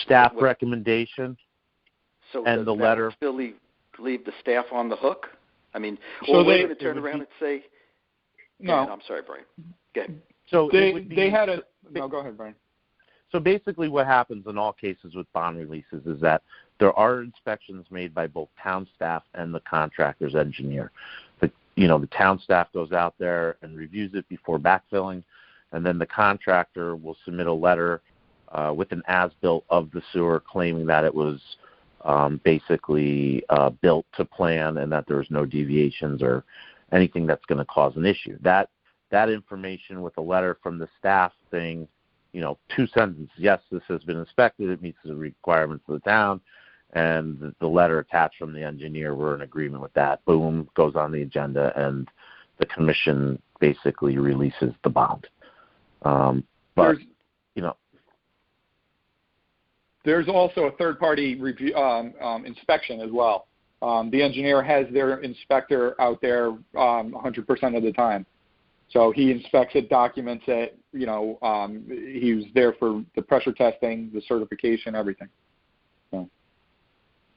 Staff recommendation so and the letter. Still leave the staff on the hook? I mean, So or we're going to turn around and say, no. I'm sorry, Brian. Go ahead. So they had a no. Go ahead, Brian. So basically, what happens in all cases with bond releases is that there are inspections made by both town staff and the contractor's engineer. The town staff goes out there and reviews it before backfilling, and then the contractor will submit a letter with an as-built of the sewer claiming that it was basically built to plan and that there was no deviations or anything that's going to cause an issue. That information with a letter from the staff saying, 2 sentences, yes, this has been inspected, it meets the requirements of the town, and the letter attached from the engineer, we're in agreement with that. Boom, goes on the agenda, and the commission basically releases the bond. There's also a third-party review inspection as well. The engineer has their inspector out there 100% of the time. So he inspects it, documents it. He was there for the pressure testing, the certification, everything. So.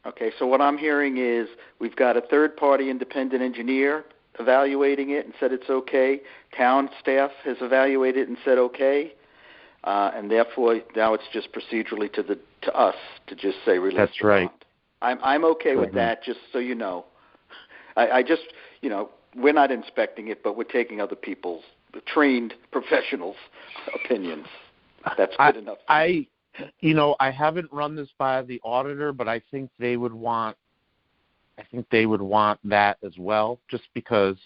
Okay, so what I'm hearing is we've got a third-party independent engineer evaluating it and said it's okay. Town staff has evaluated it and said okay. And therefore, now it's just procedurally to us to just say release. That's right. I'm okay with that, just so you know. I just, we're not inspecting it, but we're taking other people's, trained professionals' opinions. That's good enough. I haven't run this by the auditor, but I think they would want that as well, just because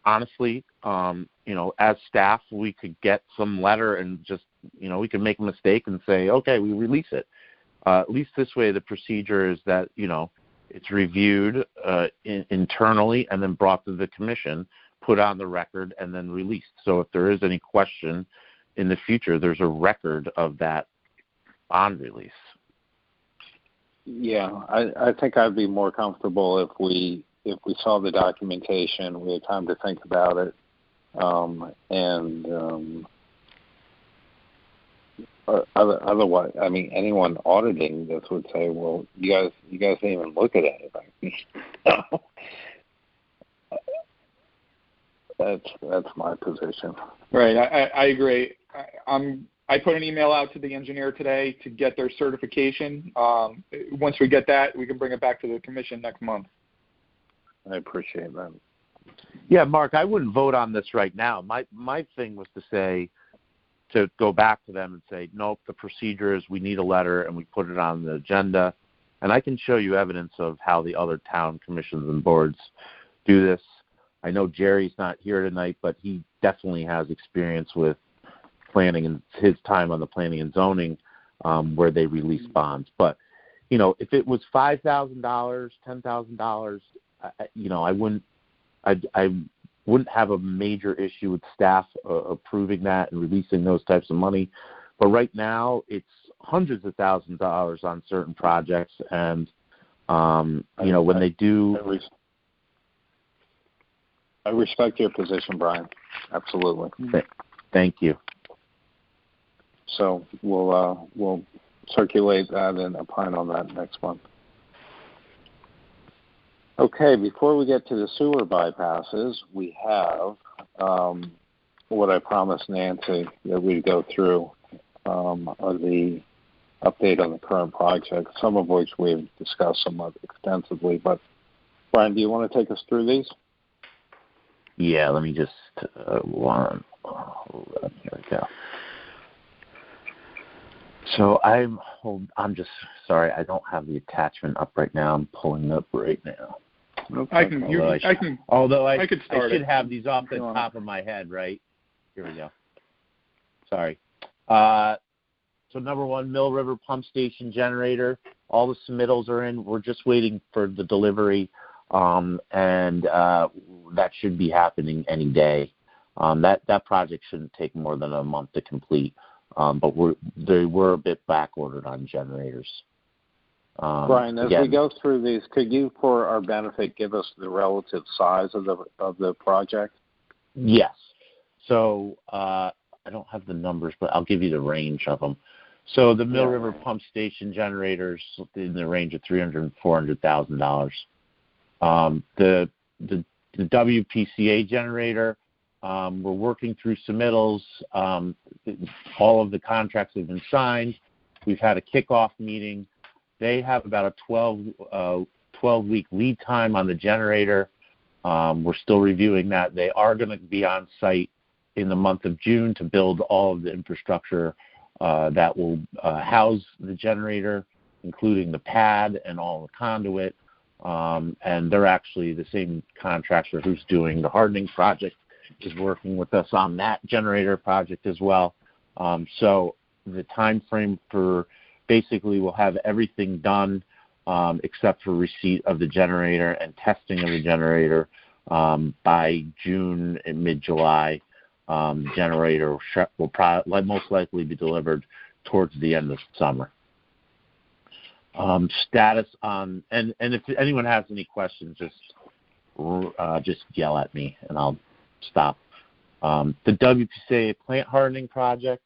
honestly, as staff, we could get some letter and just, we could make a mistake and say, okay, we release it. At least this way, the procedure is that, it's reviewed internally and then brought to the commission, put on the record, and then released. So if there is any question in the future, there's a record of that bond release. Yeah, I think I'd be more comfortable if we saw the documentation, we had time to think about it, otherwise, I mean, anyone auditing this would say, "Well, you guys didn't even look at anything." That's my position. Right, I agree. I put an email out to the engineer today to get their certification. Once we get that, we can bring it back to the commission next month. I appreciate that. Yeah, Mark, I wouldn't vote on this right now. My thing was to go back to them and say, nope, the procedure is we need a letter and we put it on the agenda. And I can show you evidence of how the other town commissions and boards do this. I know Jerry's not here tonight, but he definitely has experience with planning and his time on the planning and zoning where they release bonds. But, if it was $5,000, $10,000, I wouldn't have a major issue with staff approving that and releasing those types of money. But right now, it's hundreds of thousands of dollars on certain projects. And, when they do... I respect your position, Brian. Absolutely. Thank you. So we'll circulate that and opine on that next month. Okay, before we get to the sewer bypasses, we have what I promised Nancy that we'd go through are the update on the current project, some of which we've discussed somewhat extensively. But, Brian, do you want to take us through these? Yeah, let me just here we go. So I'm just sorry, I don't have the attachment up right now. I'm pulling it up right now. Okay. I should have these off the top of my head, right? Here we go. Sorry. So number one, Mill River Pump Station generator. All the submittals are in. We're just waiting for the delivery, and that should be happening any day. That project shouldn't take more than a month to complete, but they were a bit back ordered on generators. Brian, as we go through these, could you, for our benefit, give us the relative size of the project? Yes. So I don't have the numbers, but I'll give you the range of them. So the Mill River Pump Station generators in the range of $300,000 and $400,000. The the WPCA generator, we're working through submittals. All of the contracts have been signed. We've had a kickoff meeting. They have about a 12-week lead time on the generator. We're still reviewing that. They are going to be on site in the month of June to build all of the infrastructure that will house the generator, including the pad and all the conduit. And they're actually the same contractor who's doing the hardening project is working with us on that generator project as well. So the time frame for basically we'll have everything done except for receipt of the generator and testing of the generator by June and mid-July. The generator will most likely be delivered towards the end of summer. Status on, and if anyone has any questions, just yell at me and I'll stop. The WPCA plant hardening project,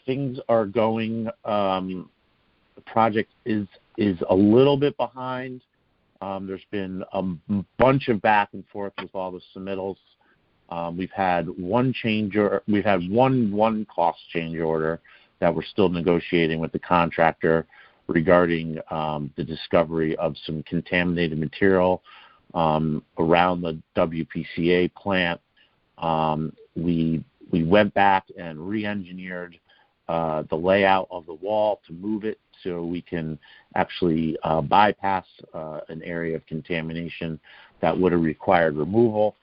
things are going. The project is a little bit behind. There's been a bunch of back and forth with all the submittals. We've had one cost change order that we're still negotiating with the contractor regarding the discovery of some contaminated material around the WPCA plant. We went back and re-engineered the layout of the wall to move it so we can actually bypass an area of contamination that would have required removal.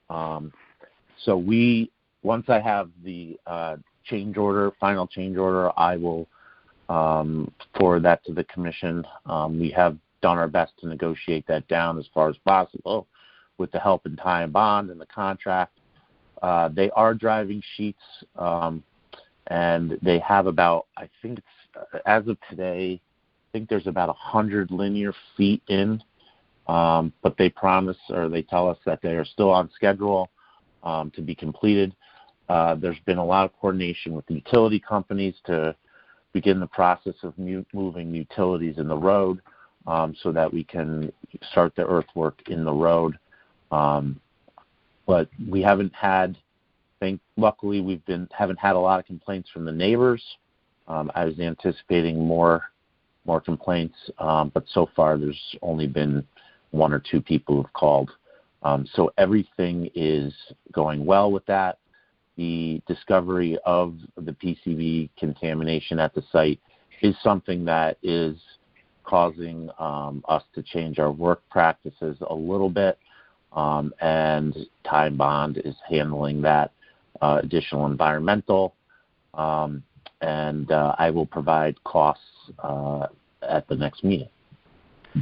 So once I have the final change order, I will forward that to the commission. We have done our best to negotiate that down as far as possible with the help and tie and bond and the contract. They are driving sheets, and they have about, I think it's, as of today, I think there's about 100 linear feet in, but they promise or they tell us that they are still on schedule to be completed. There's been a lot of coordination with the utility companies to begin the process of moving utilities in the road so that we can start the earthwork in the road. But we haven't had, luckily we haven't had a lot of complaints from the neighbors. I was anticipating more complaints, but so far there's only been one or two people who've called. So everything is going well with that. The discovery of the PCB contamination at the site is something that is causing us to change our work practices a little bit, and Time Bond is handling that additional environmental, and I will provide costs at the next meeting.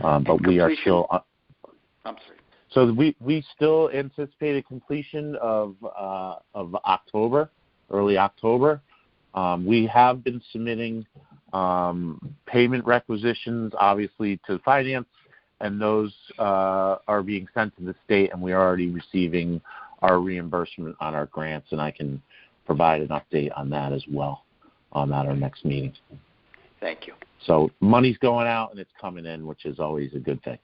But we are still. I'm sorry. So we still anticipate a completion of October, early October. We have been submitting payment requisitions, obviously, to finance, and those are being sent to the state, and we are already receiving our reimbursement on our grants, and I can provide an update on that as well at our next meeting. Thank you. So money's going out and it's coming in, which is always a good thing.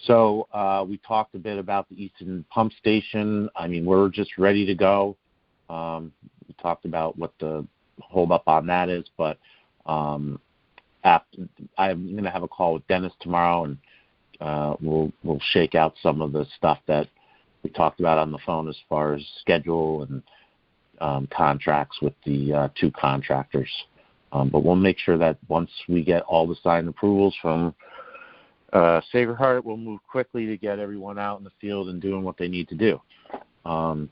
So we talked a bit about the Easton Pump Station. I mean, we're just ready to go. We talked about what the holdup on that is, but I'm going to have a call with Dennis tomorrow, and we'll shake out some of the stuff that we talked about on the phone as far as schedule and contracts with the two contractors. But we'll make sure that once we get all the signed approvals from Sacred Heart, we'll move quickly to get everyone out in the field and doing what they need to do. The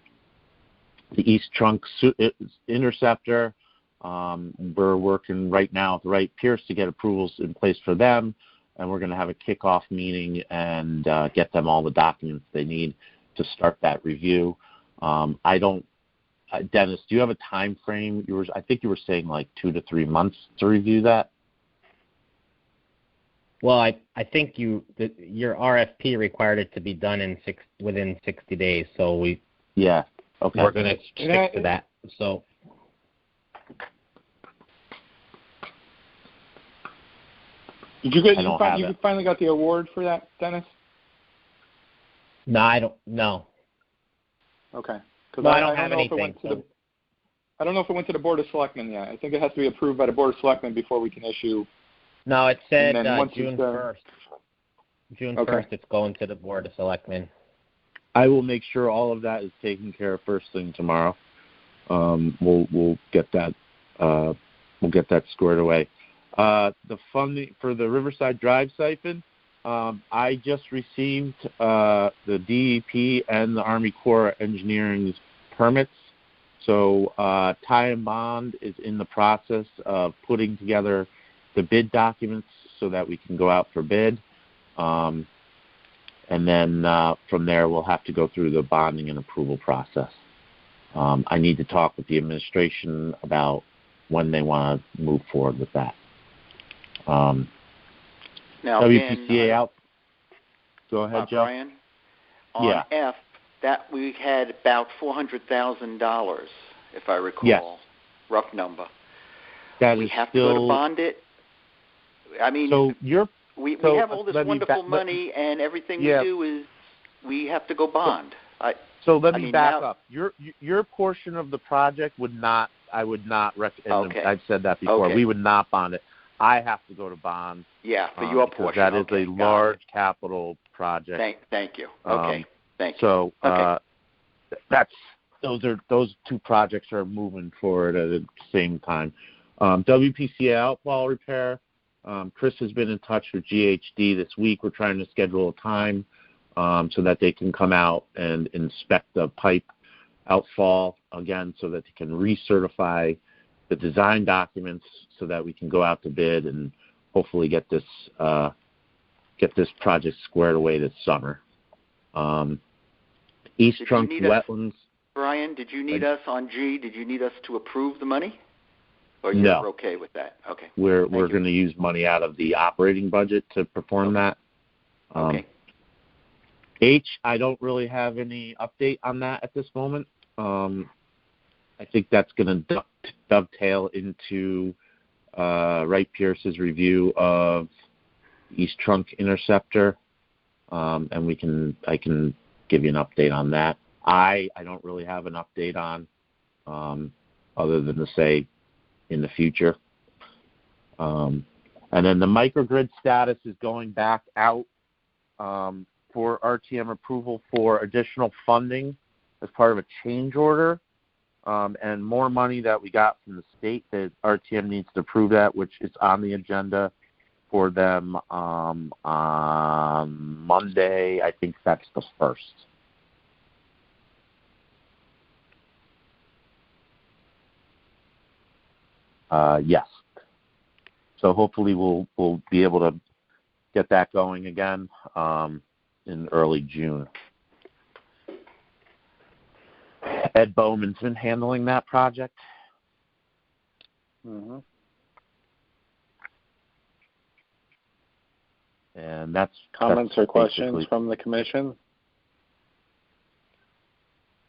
East Trunk Interceptor, we're working right now with Wright Pierce to get approvals in place for them, and we're going to have a kickoff meeting and get them all the documents they need to start that review. Dennis, do you have a time frame? I think you were saying like 2 to 3 months to review that. Well, I think your RFP required it to be done within 60 days, so we're going to stick to that. So. Did you finally got the award for that, Dennis? No, I don't. No. Okay. No, I don't have anything. I don't know if it went to the Board of Selectmen yet. I think it has to be approved by the Board of Selectmen before we can issue. No, it said June 1st. June 1st, it's going to the Board of Selectmen. I will make sure all of that is taken care of first thing tomorrow. We'll get that squared away. The funding for the Riverside Drive siphon, I just received the DEP and the Army Corps of Engineering's permits. So Ty and Bond is in the process of putting together the bid documents so that we can go out for bid. And then from there, we'll have to go through the bonding and approval process. I need to talk with the administration about when they want to move forward with that. Now, WPCA out. Go ahead, Joe. Brian, on F, that we had about $400,000, if I recall. Yes. Rough number. That we is have still... to go to bond it. I mean, we have all this wonderful money, and everything we do is we have to go bond. So let me back up. Your portion of the project I would not recommend. Okay. I've said that before. Okay. We would not bond it. I have to go to bond. Yeah, for your portion. That is a large capital project. Thank you. Okay. Thank you. So those two projects are moving forward at the same time. WPCA outfall repair. Chris has been in touch with GHD this week. We're trying to schedule a time so that they can come out and inspect the pipe outfall again, so that they can recertify the design documents, so that we can go out to bid and hopefully get this project squared away this summer. East Trunk Wetlands. Brian, did you need us on G? Did you need us to approve the money? Or no. You're okay with that? Okay. We're going to use money out of the operating budget to perform that. Okay. H, I don't really have any update on that at this moment. I think that's going to dovetail into Wright Pierce's review of East Trunk Interceptor, and I can give you an update on that. I don't really have an update on, other than to say in the future. And then the microgrid status is going back out for RTM approval for additional funding as part of a change order, and more money that we got from the state that RTM needs to approve that, which is on the agenda for them on Monday. I think that's the 1st. Yes. So hopefully we'll be able to get that going again in early June. Ed Bowman's been handling that project. Mm-hmm. And that's comments or questions from the commission.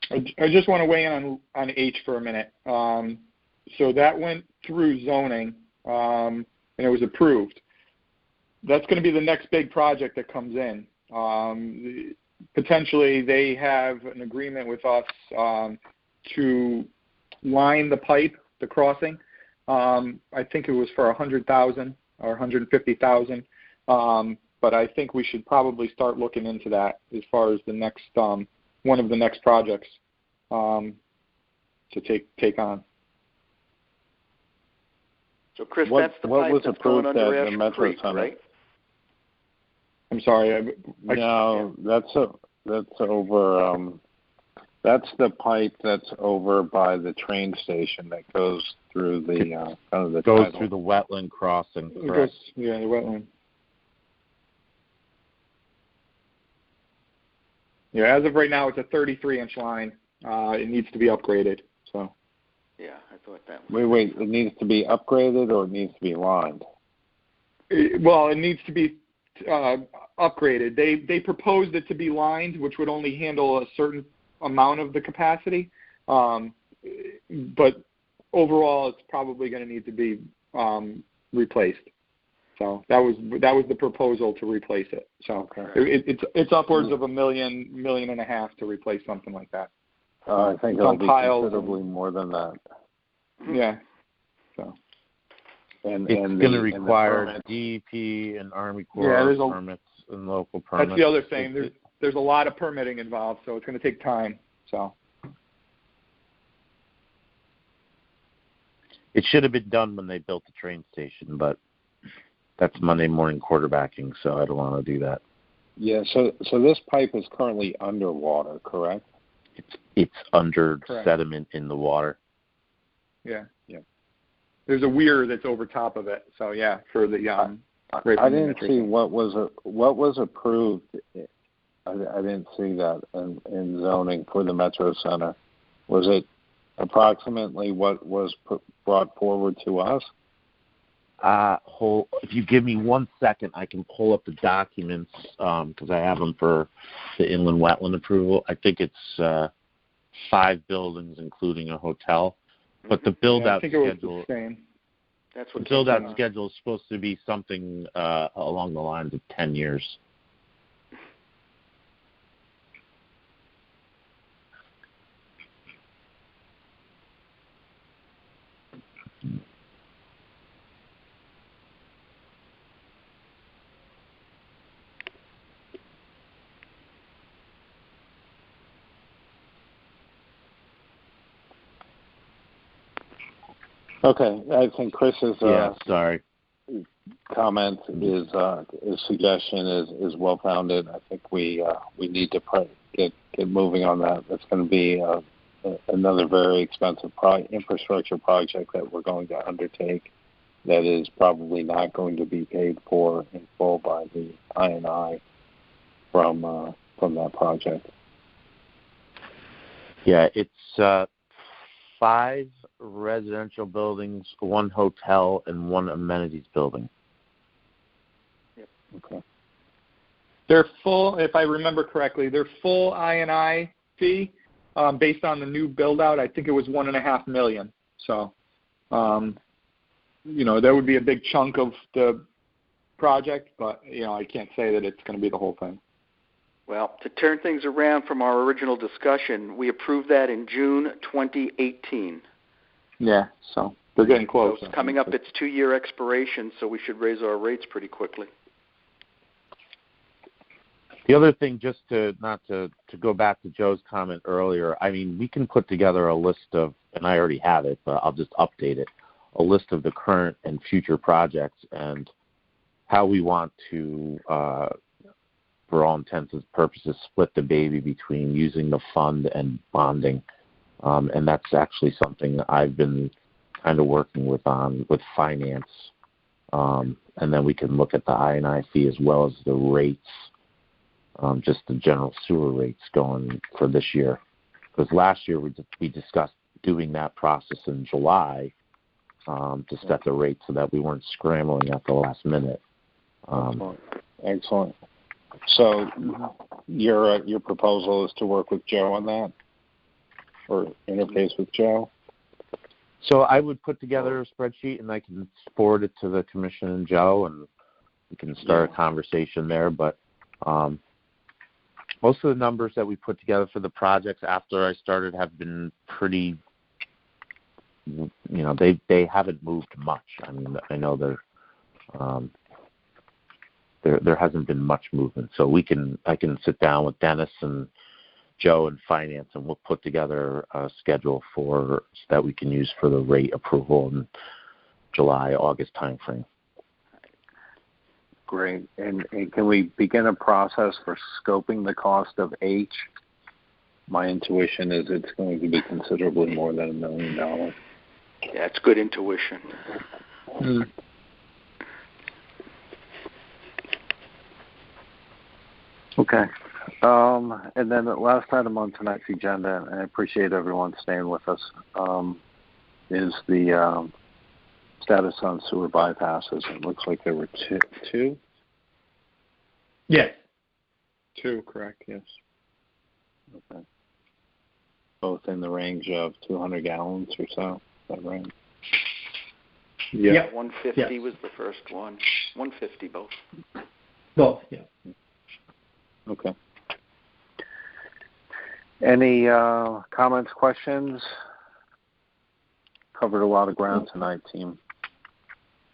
I just want to weigh in on H for a minute. So that went through zoning, and it was approved. That's going to be the next big project that comes in. Potentially, they have an agreement with us to line the pipe, the crossing. I think it was for $100,000 or $150,000. But I think we should probably start looking into that as far as the next one of the next projects to take on. So, Chris, that's the pipe that's going under Ash Creek, right? I'm sorry. No, that's over. That's the pipe that's over by the train station that goes through the through the wetland crossing. The wetland. Yeah, as of right now, it's a 33-inch line. It needs to be upgraded. So. Yeah, I thought that was... Wait, it needs to be upgraded or it needs to be lined? It needs to be upgraded. They proposed it to be lined, which would only handle a certain amount of the capacity. But overall, it's probably going to need to be replaced. So that was the proposal to replace it. So it's upwards of $1 million and a half to replace something like that. I think it'll be considerably more than that. Yeah. So. And it's going to require DEP and Army Corps permits and local permits. That's the other thing. There's a lot of permitting involved, so it's going to take time. So. It should have been done when they built the train station, but that's Monday morning quarterbacking, so I don't want to do that. Yeah, so this pipe is currently underwater, correct? It's under sediment in the water. Yeah. There's a weir that's over top of it, so yeah, for the I didn't see what was approved. I didn't see that in zoning for the Metro Center. Was it approximately what was brought forward to us? If you give me 1 second, I can pull up the documents because I have them for the inland wetland approval. I think it's 5 buildings, including a hotel. But the build-out schedule, schedule is supposed to be something along the lines of 10 years. Okay, I think Chris's comment, his suggestion is well founded. I think we need to get moving on that. It's going to be another very expensive infrastructure project that we're going to undertake. That is probably not going to be paid for in full by the I&I from that project. Yeah, it's 5 residential buildings, 1 hotel, and 1 amenities building. Yep. Okay. They're full, if I remember correctly, they're full I&I fee based on the new build-out. I think it was $1.5 million. So, that would be a big chunk of the project, but, I can't say that it's going to be the whole thing. Well, to turn things around from our original discussion, we approved that in June 2018. Yeah, so they're getting close. So it's coming up its 2-year expiration, so we should raise our rates pretty quickly. The other thing, just to go back to Joe's comment earlier, I mean, we can put together a list of, and I already have it, but I'll just update it, a list of the current and future projects and how we want to, for all intents and purposes, split the baby between using the fund and bonding. And that's actually something I've been kind of working with finance. And then we can look at the I&I fee as well as the rates, just the general sewer rates going for this year. Because last year we discussed doing that process in July to set the rate so that we weren't scrambling at the last minute. Excellent. So your proposal is to work with Joe on that? Or interface with Joe? So I would put together a spreadsheet and I can forward it to the commission and Joe, and we can start a conversation there. But most of the numbers that we put together for the projects after I started have been pretty, they haven't moved much. I mean, I know there hasn't been much movement. So I can sit down with Dennis and Joe and finance, and we'll put together a schedule so that we can use for the rate approval in July, August timeframe. Great. And can we begin a process for scoping the cost of H? My intuition is it's going to be considerably more than $1 million. Yeah, it's good intuition. Okay. And then the last item on tonight's agenda, and I appreciate everyone staying with us, is the status on sewer bypasses. It looks like there were two. Yes. 2, correct, yes. Okay. Both in the range of 200 gallons or so. Is that right? Yeah. Yep. 150 Yes. was the first one. 150 both. Both, yeah. Okay. Any comments, questions? Covered a lot of ground tonight, team.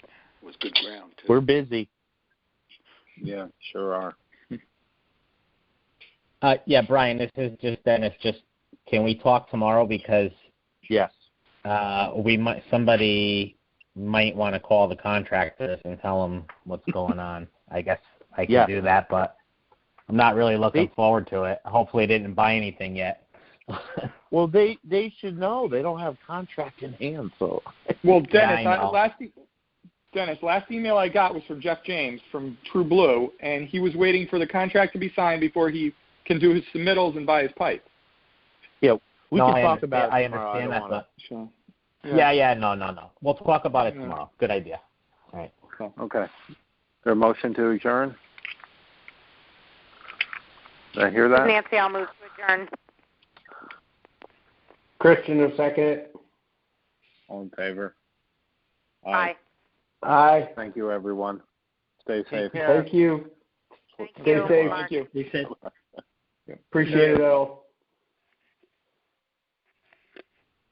It was good ground, too. We're busy. Yeah, sure are. Yeah, Brian, this is just Dennis. Just can we talk tomorrow, because Yes. somebody might want to call the contractors and tell them what's going on. I guess I can Yeah. do that, but I'm not really looking forward to it. Hopefully, they didn't buy anything yet. Well, they should know. They don't have contract in hand, so. Well, Dennis, Yeah, I know. last email I got was from Jeff James from True Blue, and he was waiting for the contract to be signed before he can do his submittals and buy his pipe. Yeah, we can I talk about it I tomorrow. understand that, wanna... So, yeah, no. We'll talk about it tomorrow. Good idea. All right. Okay. Is there a motion to adjourn? Did I hear that? Nancy, I'll move to adjourn. Christian, a second. All in favor? Aye. Aye. Thank you, everyone. Stay safe. Thank you. Thank Stay you. safe. Mark. Thank you. They said Appreciate it all.